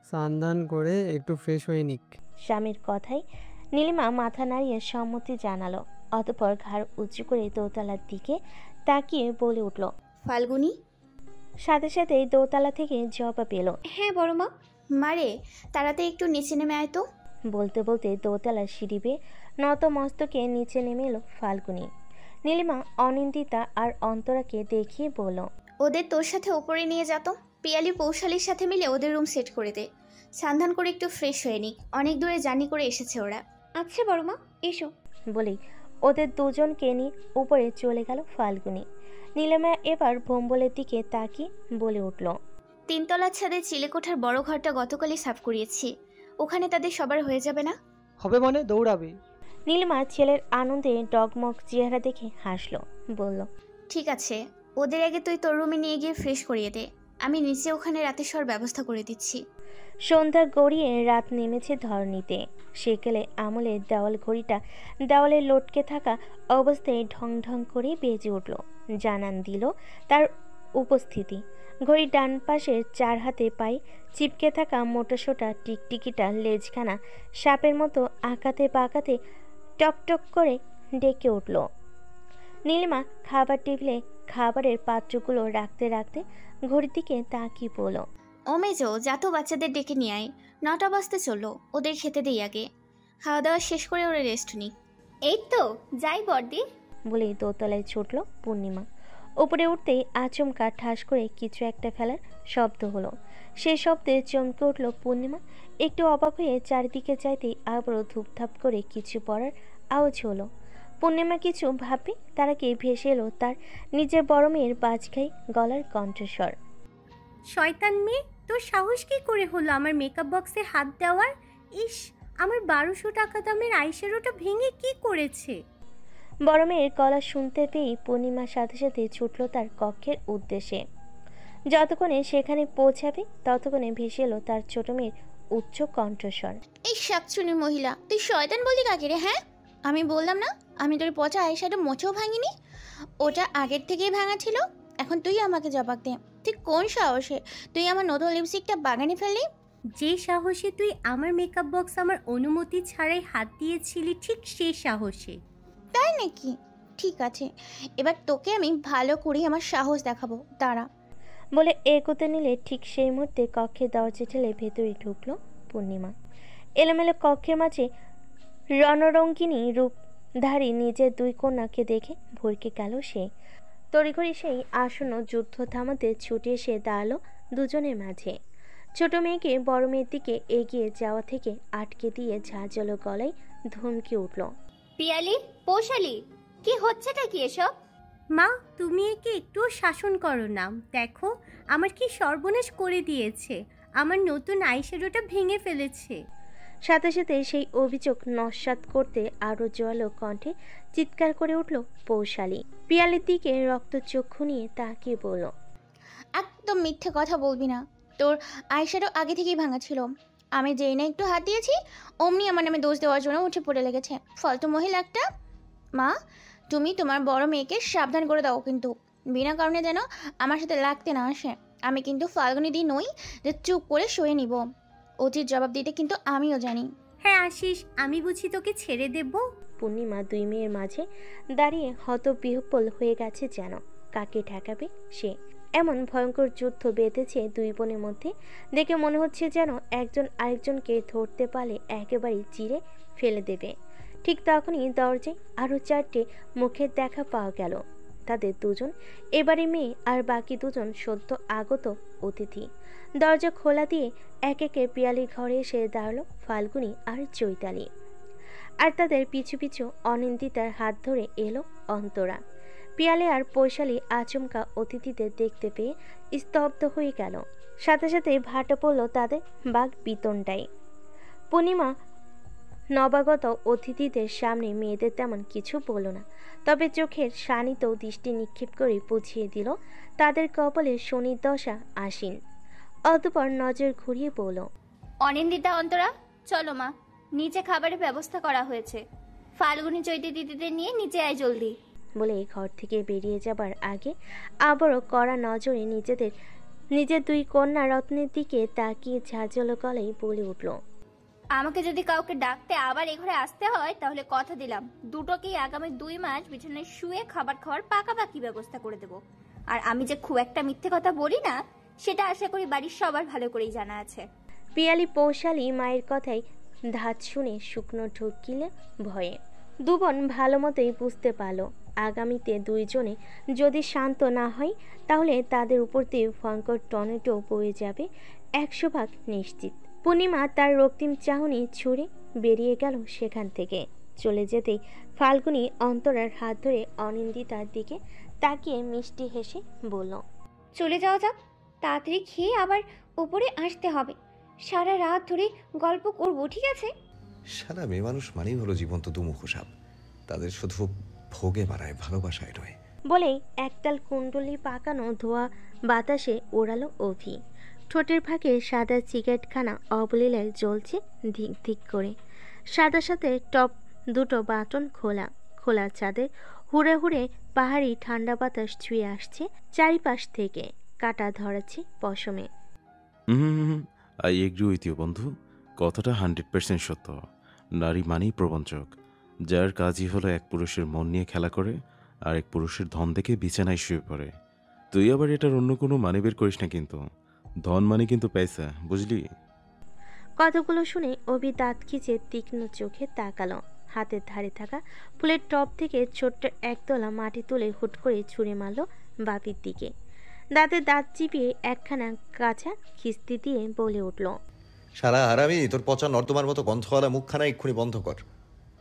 স্নান করে একটু ফ্রেশ হয়ে নিক। স্বামীর কথায় নীলিমা মাথা নাড়িয়ে সম্মতি জানালো। অতঃপর ঘাড় উঁচু করে দোতলার দিকে তাকিয়ে বলে উঠল, ফাল্গুনি। সাথে সাথে দোতলা থেকে জবাব এলো, হ্যাঁ বড় মা। মারে, তাড়াতাড়ি একটু নিচে নেমে আয় তো। বলতে বলতে দোতলার সিঁড়ি বেয়ে নত মস্তকে নিচে নেমে এলো ফাল্গুনি। নীলিমা অনিন্দিতা আর অন্তরাকে দেখিয়ে বলল, ওদের তোর সাথে ওপরে নিয়ে যেত। পিয়ালি পৌশালীর সাথে মিলে ওদের রুম সেট করে দে। সান্ধান করে একটু ফ্রেশ হয়ে নিক, অনেক দূরে জার্নি করে এসেছে ওরা। আচ্ছা বড় মা, এসো। বলেই ওদের দুজনকে নিয়ে উপরে চলে গেল ফাল্গুনি। নীলিমা এবার ভোম্বলের দিকে তাকিয়ে বলে উঠল, 3 তলার ছাদে চিলেকোঠার বড় ঘরটা গতকালই সাফ করিয়েছি, ওখানে তাদের সবার হয়ে যাবে না? হবে মানে দৌড়াবে। নীলিমা ছেলের আনন্দে ডগমগ চেহারা দেখে হাসলো, বলল, ঠিক আছে, ওদের আগে তুই তোর রুমে নিয়ে গিয়ে ফ্রেশ করিয়ে দে। আমি নিচে ওখানে রাতে শোয়ার ব্যবস্থা করে দিচ্ছি। সন্ধ্যা গড়িয়ে রাত নেমেছে ধরণীতে। সেকেলে আমলের দেওয়াল ঘড়িটা দেওয়ালে লটকে থাকা অবস্থায় ঢং ঢং করে বেজে উঠল, জানান দিল তার উপস্থিতি। ঘড়ির ডান পাশের 4 হাতে পায়ে চিপকে থাকা মোটাসোটা টিকটিকিটা লেজখানা সাপের মতো আঁকাতে বাঁকাতে টকটক করে ডেকে উঠল। নীলিমা খাবার টেবিলে খাবারের পাত্রগুলো রাখতে রাখতে ঘড়ির দিকে তাকিয়ে বলল, ও মেজো, যা তো বাচ্চাদের ডেকে নিয়ে আয়। 9টা বাজতে চললো, ওদের খেতে দিই আগে। খাওয়া দাওয়া শেষ করে ওরা রেস্ট নিক। এই তো যাই বর্দি বলে দোতলায় ছুটল পূর্ণিমা। উপরে উঠতেই আচমকা ঠাস করে কিছু একটা ফেলার শব্দ হলো। সেই শব্দে চমকে উঠল পূর্ণিমা। একটু অবাক হয়ে চারিদিকে চাইতেই আবারও ধূপধাপ করে কিছু পড়ার আওয়াজ হলো। পূর্ণিমা কিছু ভাববে তার আগে ভেসে এলো তার নিজের বড় মেয়ের বাজখাই গলার কণ্ঠস্বর। শয়তান মেয়ে, তোর সাহস কি করে হলো আমার মেকআপ বক্সে হাত দেওয়ার? ইস, আমার 1200 টাকা দামের আইশ্যাডোটা ভেঙে কি করেছে? বড় মেয়ের গলা শুনতে পেয়ে পূর্ণিমার সাথে সাথে ছুটল তার কক্ষের উদ্দেশ্যে। যতক্ষণে সেখানে পৌঁছাবে ততক্ষণে ভেসে এলো তার ছোট মেয়ের উচ্চ কণ্ঠস্বর। এই শাকচুনি মহিলা, তুই শয়তান বলি কাকে রে? হ্যাঁ, আমি বললাম না আমি তোর পচা আইশ্যাডো মোটেও ভাঙিনি, ওটা আগের থেকেই ভাঙা ছিল। এখন তুই আমাকে জবাব দে, তুই কোন সাহসে তুই আমার নতুন লিপস্টিকটা বাগানে ফেললি? যে সাহসে তুই আমার মেকআপ বক্স আমার অনুমতি ছাড়াই হাত দিয়েছিলি, ঠিক সেই সাহসে। তাই নাকি? ঠিক আছে, এবার তোকে আমি ভালো করে আমার সাহস দেখাবো, দাঁড়া। বলে এগোতে নিলে ঠিক সেই মুহূর্তে কক্ষের দরজা ঠেলে ভেতরে ঢুকলো পূর্ণিমা। এলোমেলো কক্ষের মাঝে রণরঙ্গিনী রূপধারী নিজের 2 কন্যাকে দেখে ভরকে গেল সে। তড়িঘড়ি সেই আসন্ন যুদ্ধ থামাতে ছুটে এসে দাঁড়ালো দুজনের মাঝে। ছোট মেয়েকে বড় মেয়ের দিকে এগিয়ে যাওয়া থেকে আটকে দিয়ে ঝাঁঝালো গলায় ধমকে উঠল, পিয়ালি, পৌশালি, কি হচ্ছেটা কি এসব? মা, তুমি একে একটুও শাসন করো না। দেখো আমার কি সর্বনাশ করে দিয়েছে, আমার নতুন আইশ্যাডোটা ভেঙে ফেলেছে। সাথে সাথে সেই অভিযোগ নস্যাৎ করতে আরো জোরালো কণ্ঠে চিৎকার করে উঠল পৌশালী। পিয়ালির দিকে রক্তচক্ষু নিয়ে তাকিয়ে বলল, একদম মিথ্যে কথা বলবি না। তোর আইশ্যাডো আগে থেকেই ভাঙা ছিল, আমি যেই না একটু হাত দিয়েছি অমনি আমার নামে দোষ দেওয়ার জন্য উঠে পড়ে লেগেছে, ফালতু মহিলা একটা। মা, তুমি তোমার বড় মেয়েকে সাবধান করে দাও, কিন্তু বিনা কারণে যেন আমার সাথে লাগতে না আসে। আমি কিন্তু ফাল্গুনি দি নই যে চুপ করে শুয়ে নিব, উচিত জবাব দিতে কিন্তু আমিও জানি। হ্যাঁ আশিস, আমি বুঝি তোকে ছেড়ে দেব? পূর্ণিমা 2 মেয়ের মাঝে দাঁড়িয়ে হতবিহ্বল হয়ে গেছে যেন। কাকে ঠেকাবে সে? এমন ভয়ঙ্কর যুদ্ধ বেঁধেছে 2 বোনের মধ্যে। দেখে মনে হচ্ছে যেন একজন আরেকজনকে ধরতে পারলে একেবারেই চিরে ফেলে দেবে। ঠিক তখনই দরজায় আরও 4টে মুখের দেখা পাওয়া গেল। তাদের 2জন এবারে মেয়ে আর বাকি 2জন সদ্য আগত অতিথি। দরজা খোলা দিয়ে এক একে পিয়ালির ঘরে এসে দাঁড়ালো ফাল্গুনি আর চৈতালি। আর তাদের পিছু পিছু অনিন্দিতার হাত ধরে এলো অন্তরা। পিয়ালি আর পৈশালী আচমকা অতিথিদের দেখতে পেয়ে স্তব্ধ হয়ে গেল। সাথে সাথে ভাটা পড়ল তাদের বাঘ বিতণ্ডায়। পূর্ণিমা নবাগত অতিথিদের সামনে মেয়েদের তেমন কিছু বলল না, তবে চোখের শানিত দৃষ্টি নিক্ষেপ করে বুঝিয়ে দিল তাদের কপালে শনির দশা আসীন। অতঃপর নজর ঘুরিয়ে বলল, অনিন্দিতা, অন্তরা, চলো মা, নিচে খাবারের ব্যবস্থা করা হয়েছে। ফাল্গুনি চৈতি দিদিদের নিয়ে নিচে আয় জলদি। বলে ঘর থেকে বেরিয়ে যাবার আগে আবারও কড়া নজরে নিজের 2 কন্যা রত্নের দিকে তাকিয়ে ঝাঁঝালো গলায় বলে উঠল, আমাকে যদি কাউকে ডাকতে আবার এ ঘরে আসতে হয় তাহলে কথা দিলাম দুটোকেই আগামী 2 মাস বিছানায় শুয়ে খাবার খাওয়ার পাকাপাকি ব্যবস্থা করে দেব। আর আমি যে খুব একটা মিথ্যে কথা বলি না সেটা আশা করি বাড়ির সবার ভালো করেই জানা আছে। পিয়ালি পৌশালী মায়ের কথায় ধাত শুনে শুকনো ঢুকিলে ভয়ে। 2 বোন ভালো মতোই বুঝতে পারল আগামীতে 2 জনে যদি শান্ত না হয় তাহলে তাদের উপর দিয়ে ভয়ঙ্কর টর্নেডো বয়ে যাবে 100% নিশ্চিত। পূর্ণিমা তার রক্তিম চাহনি ছুঁড়ে বেরিয়ে গেল সেখান থেকে। চলে যেতেই ফাল্গুনি অন্তরার হাত ধরে অনিন্দিতার দিকে তাকিয়ে মিষ্টি হেসে বলল, চলে যাওয়া যাক, তাড়াতাড়ি খেয়ে আবার উপরে আসতে হবে। সারা রাত ধরে গল্প করবো, ঠিক আছে? সারা মেয়ে মানুষ মানেই হলো জীবন্ত দুমুখো সাপ, তাদের শুধু ভোগে বাড়ায়, ভালোবাসায় নয়। বলেই একতাল কুণ্ডলি পাকানো ধোয়া বাতাসে ওড়ালো অভি। ঠোঁটের ফাঁকে সাদা সিগারেটখানা অবলীলায় জ্বলছে ধিক ধিক করে। সাদা সাথে টপ দুটো বাটন খোলা। খোলা চাঁদের হুড়ে হুড়ে পাহাড়ি ঠান্ডা বাতাস ছুঁয়ে আসছে চারিপাশ থেকে, কাটা ধরাচ্ছে পশমে। আই এগ্রি উইথ ইউ বন্ধু, কথাটা 100% সত্য। নারী মানেই প্রবঞ্চক, যার কাজই হলো এক পুরুষের মন নিয়ে খেলা করে আর এক পুরুষের ধন দেখে বিছানায় শুয়ে পড়ে। তুই আবার এটার অন্য কোনো মানে বের করিস না, কিন্তু ধন মানে কিন্তু পয়সা, বুঝলি? কথাগুলো শুনে অভি দাঁত খিচে তীক্ষ্ণ চোখে তাকালো। হাতের ধারে থাকা ফুলের টপ থেকে ছোট্ট একতলা মাটি তুলে হুট করে ছুঁড়ে মারল বাপির দিকে। দাঁতে দাঁত চিপিয়ে একখানা কাঁচা খিস্তি দিয়ে বলে উঠল, সারা হারামি, তোর পচা নর্দমার মতো গন্ধওয়ালা মুখখানা এক্ষুনি বন্ধ কর,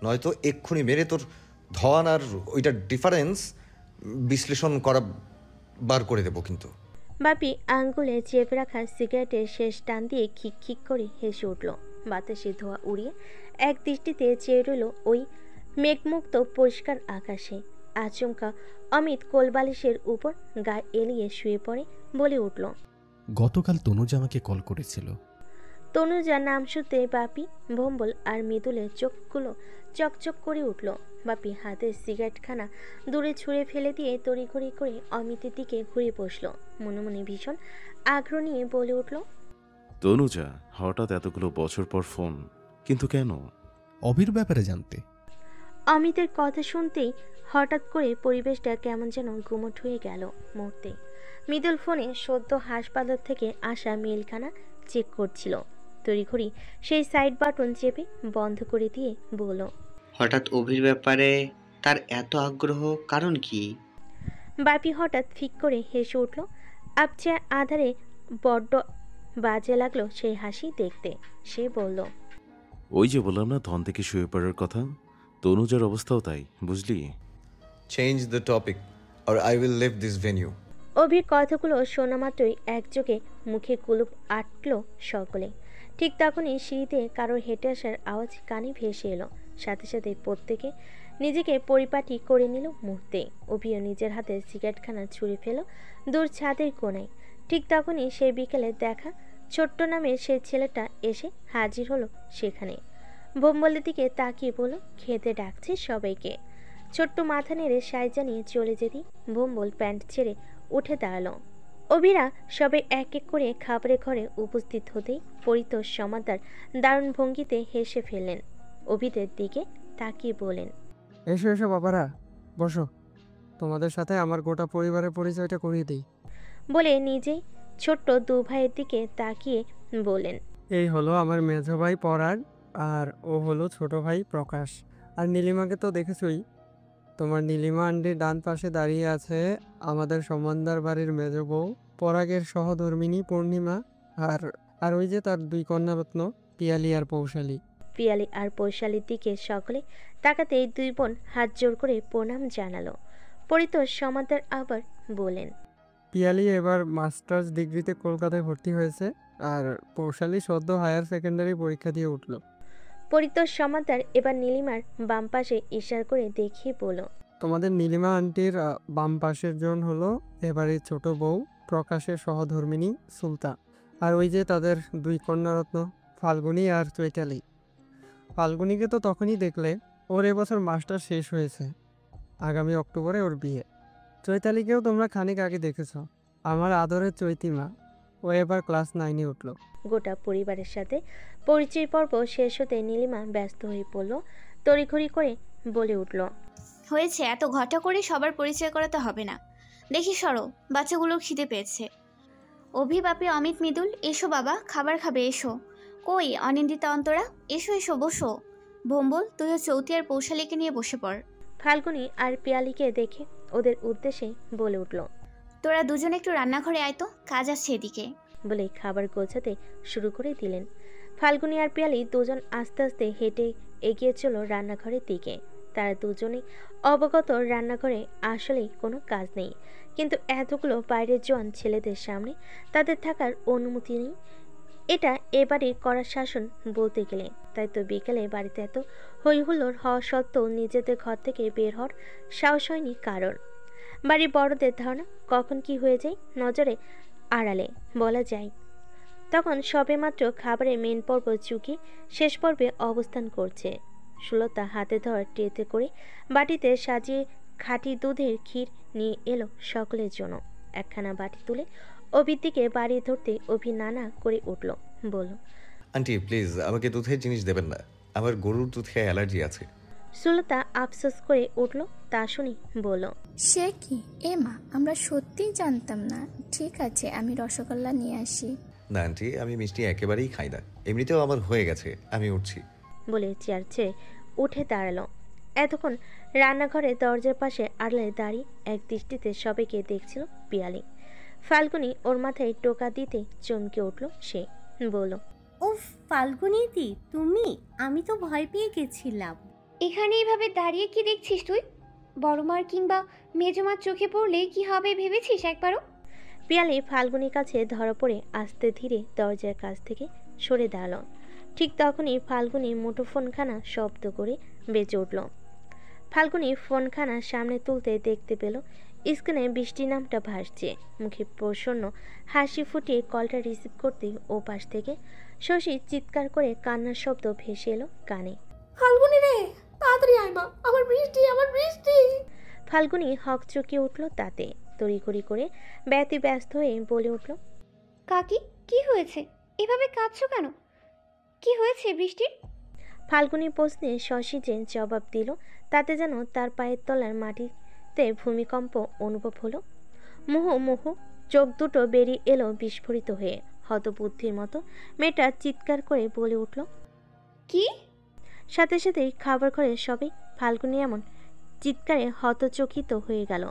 নয়তো এক্ষুনি মেরে তোর ধন আর ওইটার ডিফারেন্স বিশ্লেষণ করা বার করে দেবো কিন্তু। বাপি আঙ্গুলে চেপে রাখা সিগারেটের শেষ টান দিয়ে খিক খিক করে হেসে উঠল। বাতাসে ধোয়া উড়িয়ে এক দৃষ্টিতে চেয়ে রইল ওই মেঘমুক্ত পরিষ্কার আকাশে। আচমকা অমিত কোলবালিশের উপর গায়ে এলিয়ে শুয়ে পড়ে বলে উঠল, গতকাল তনুজা আমাকে কল করেছিল। তনুজা নাম শুনতে বাপি, ভম্বল আর মৃদুলের চোখগুলো চকচক করে উঠল। বাপি হাতের সিগারেটখানা দূরে ছুঁড়ে ফেলে দিয়ে তড়িঘড়ি করে অমিতের দিকে ঘুরে বসল। মনে মনে ভীষণ আগ্রহ নিয়ে বলে উঠল, তনুজা, হঠাৎ এতগুলো বছর পর ফোন, কিন্তু কেন? অভির ব্যাপারে জানতে। অমিতের কথা শুনতেই হঠাৎ করে পরিবেশটা কেমন যেন গুমট হয়ে গেল মুহূর্তে। মৃদুল ফোনে সদ্য হাসপাতাল থেকে আসা মেলখানা চেক করছিল। তড়িঘড়ি সেই সাইড বাটন চেপে বন্ধ করে দিয়ে বলল, হঠাৎ অভির ব্যাপারে তার এত আগ্রহ কারণ কি? বাপি হঠাৎ ফিক করে হেসে উঠল। আপচা আধারে বড্ড বাজে লাগলো সেই হাসি দেখতে। সে বলল, ওই যে বললাম না, ধন থেকে শুয়ে পড়ার কথা, তনুজার অবস্থাও তাই, বুঝলি? Change the topic or I will leave this venue. অভির কথাগুলো শোনা মাত্রই একযোগে মুখে কুলুপ আটল সকলে। ঠিক তখনই সিঁড়িতে কারোর হেঁটে আসার আওয়াজ কানে ভেসে এলো। সাথে সাথে প্রত্যেকে নিজেকে পরিপাটি করে নিল মুহূর্তে। অভিও নিজের হাতে সিগারেটখানা ছুঁড়ে ফেল দূর ছাদের কোণায়। ঠিক তখনই সেই বিকেলে দেখা ছোট্ট নামের সেই ছেলেটা এসে হাজির হলো সেখানে। ভোম্বলের দিকে তাকিয়ে বলল, খেতে ডাকছে সবাইকে। ছোট্ট মাথা নেড়ে সাই জানিয়ে চলে যেতেই ভোম্বল প্যান্ট ছেড়ে উঠে দাঁড়ালো। অভিরা সবাই এক এক করে খাবারের ঘরে উপস্থিত হতেই পরিতোষ সমাদার দারুণ ভঙ্গিতে হেসে ফেললেন। অভিদের দিকে তাকিয়ে বলেন, এসো এসো বাবারা, বসো, তোমাদের সাথে আমার গোটা পরিবারের পরিচয়টা করিয়ে দিই। বলে নিজেই ছোট্ট দু ভাইয়ের দিকে তাকিয়ে বলেন, এই হলো আমার মেজো ভাই পরাগ, আর ও হলো ছোট ভাই প্রকাশ। আর নীলিমাকে তো দেখেছই। তোমার নীলিমা আন্টির ডান পাশে দাঁড়িয়ে আছে আমাদের সমানদার বাড়ির মেজো বউ পরাগের সহধর্মিনী পূর্ণিমা, আর আর ওই যে তার দুই কন্যারত্ন পিয়ালি আর পৌশালী। পিয়ালি আর পৌশালীর দিকে সকলে তাকাতেই দুই বোন হাত জোর করে প্রণাম জানালো। পরিতোষ সমাদার আবার বলেন, পিয়ালি এবার মাস্টার্স ডিগ্রিতে কলকাতায় ভর্তি হয়েছে, আর পৌশালী সদ্য হায়ার সেকেন্ডারি পরীক্ষা দিয়ে উঠল। পরিতোষ সমাদার এবার নীলিমার বাম পাশে ইশারা করে দেখিয়ে বলল, তোমাদের নীলিমা আন্টির বাম পাশের জন হলো এবারে ছোট বউ প্রকাশের সহধর্মিনী সুলতা, আর ওই যে তাদের দুই কন্যারত্ন ফাল্গুনী আর চৈতালি। ফাল্গুনীকে তো তখনই দেখলে, ওর এবছর মাস্টার শেষ হয়েছে, আগামী অক্টোবরে ওর বিয়ে। চৈতালিকেও তোমরা খানিক আগে দেখেছ, আমার আদরের চৈতিমা, ও এবার ক্লাস 9-এ উঠল। গোটা পরিবারের সাথে পরিচয় পর্ব শেষ হতে নীলিমা ব্যস্ত হয়ে পড়ল। তড়িঘড়ি করে বলে উঠল, হয়েছে, এত ঘটা করে সবার পরিচয় করাতে হবে না। দেখি সরো, বাচ্চাগুলোর খিদে পেয়েছে। অভি, বাপি, অমিত, মৃদুল, এসো বাবা, খাবার খাবে, এসো। কই অনিন্দিতা, অন্তরা, এসো এসো বসো। ভোম্বল, তুইও চৌতি আর পৌশালীকে নিয়ে বসে পড়। ফাল্গুনী আর পিয়ালিকে দেখে ওদের উদ্দেশ্যে বলে উঠল, তোরা দুজন একটু রান্নাঘরে আয় তো, কাজ আছে এদিকে। বলে খাবার গোছাতে শুরু করে দিলেন। ফাল্গুনী আর পিয়ালি দুজন আস্তে আস্তে হেঁটে এগিয়ে চল রান্নাঘরের দিকে। তারা দুজনেই অবগত রান্নাঘরে আসলেই কোনো কাজ নেই, কিন্তু এতগুলো বাইরের জোয়ান ছেলেদের সামনে তাদের থাকার অনুমতি নেই। এটা এবারে কড়া শাসন বলতে গেলে। তাই তো বিকেলে বাড়িতে এত হইহুল্লোড় হওয়া সত্ত্বেও নিজেদের ঘর থেকে বের হওয়ার সাহস হয়নি কারণ। বাড়ির বড়দের ধারণা কখন কি হয়ে যায় নজরে আড়ালে বলা যায়। তখন সবেমাত্র খাবারের মেন পর্ব চুকি শেষ পর্বে অবস্থান করছে। সুলতা হাতে ধরা ট্রেতে করে বাটিতে সাজিয়ে খাঁটি দুধের ক্ষীর নিয়ে এলো সকলের জন্য। একখানা বাটি তুলে অভির দিকে বাড়িয়ে ধরতে অভি নানা করে উঠল, বলল, আন্টি প্লিজ আমাকে দুধের জিনিস দেবেন না, আমার গরুর দুধে অ্যালার্জি আছে। সুলতা আফসোস করে উঠল, তা শুনি বলল, সে কি এ মা, আমরা সত্যিই জানতাম না। ঠিক আছে, আমি রসগোল্লা নিয়ে আসি। না আন্টি, আমি মিষ্টি একেবারেই খাই না, এমনিতেও আমার হয়ে গেছে, আমি উঠছি। বলে চেয়ার ছেড়ে উঠে দাঁড়ালো। এতক্ষণ রান্নাঘরে দরজার পাশে আড়ালে দাঁড়িয়ে এক দৃষ্টিতে সবাইকে দেখছিল পিয়ালি। ফাল্গুনি ওর মাথায় টোকা দিতে চমকে উঠল সে, বলল, উফ ফাল্গুনি দি, তুমি? আমি তো ভয় পেয়ে গেছিলাম। এখানে এইভাবে দাঁড়িয়ে কি দেখছিস তুই? বড়মার কিংবা মেজমার চোখে পড়লে কি হবে ভেবেছিস একবারও? পিয়ালি ফাল্গুনির কাছে ধরা পড়ে আস্তে ধীরে দরজার কাছ থেকে সরে দাঁড়ালো। ঠিক তখনই ফাল্গুনি মুঠোফোনখানা শব্দ করে বেজে উঠল। ফাল্গুনি ফোনখানা সামনে তুলতে দেখতে পেল স্ক্রিনে বৃষ্টি নামটা ভাসছে। মুখে প্রসন্ন হাসি ফুটিয়ে কলটা রিসিভ করতেই ও পাশ থেকে শশী চিৎকার করে কান্নার শব্দ ভেসে এলো কানে। ফাল্গুনি রে, তাড়াতাড়ি আয় মা, আমার বৃষ্টি, আমার বৃষ্টি। ফাল্গুনি হক চকিয়ে উঠল তাতে, তড়িঘড়ি করে ব্যস্ত হয়ে বলে উঠল, কাকি কি হয়েছে? এভাবে কাঁদছো কেন? কি হয়েছে বৃষ্টির? ফাল্গুনি প্রশ্নে শশী যে জবাব দিল তাতে যেন তার পায়ের তলার মাটিতে ভূমিকম্প অনুভব হলো। মুহু চোখ দুটো বেরিয়ে এলো বিস্ফোরিত হয়ে। হতবুদ্ধির মতো মেয়েটা চিৎকার করে বলে উঠল, কি? সাথে সাথেই খাবার ঘরে সবাই ফাল্গুনি এমন চিৎকারে হতচকিত হয়ে গেল।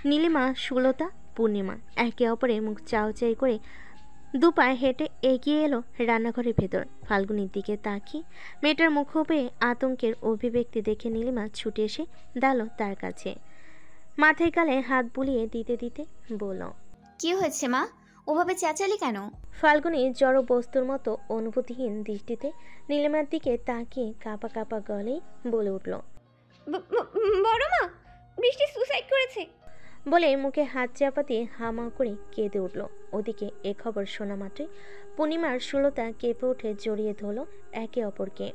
নীলিমা, সুলতা, পূর্ণিমা একে অপরের মুখ চাওয়াচাই করে দুপায়ে হেঁটে এগিয়ে এলো রান্নাঘরের ভেতর। ফাল্গুনির দিকে তাকিয়ে মেয়েটার মুখ পেয়ে আতঙ্কের অভিব্যক্তি দেখে নীলিমা ছুটে এসে দাঁড়ালো তার কাছে। মাথায় গালে হাত বুলিয়ে দিতে দিতে বলল, কি হয়েছে মা? ওভাবে চেঁচালি কেন? ফাল্গুনি জড় বস্তুর মতো অনুভূতিহীন দৃষ্টিতে নীলিমার দিকে তাকিয়ে কাঁপা কাঁপা গলেই বলে উঠল, বড় মা, বৃষ্টি সুসাইড করেছে বলে মুখে হাত চাপা দিয়ে হামা করে কেঁদে উঠল। ওদিকে এ খবর শোনা মাত্রই পূর্ণিমার সুলতা কেঁপে উঠে জড়িয়ে ধরল একে অপরকে।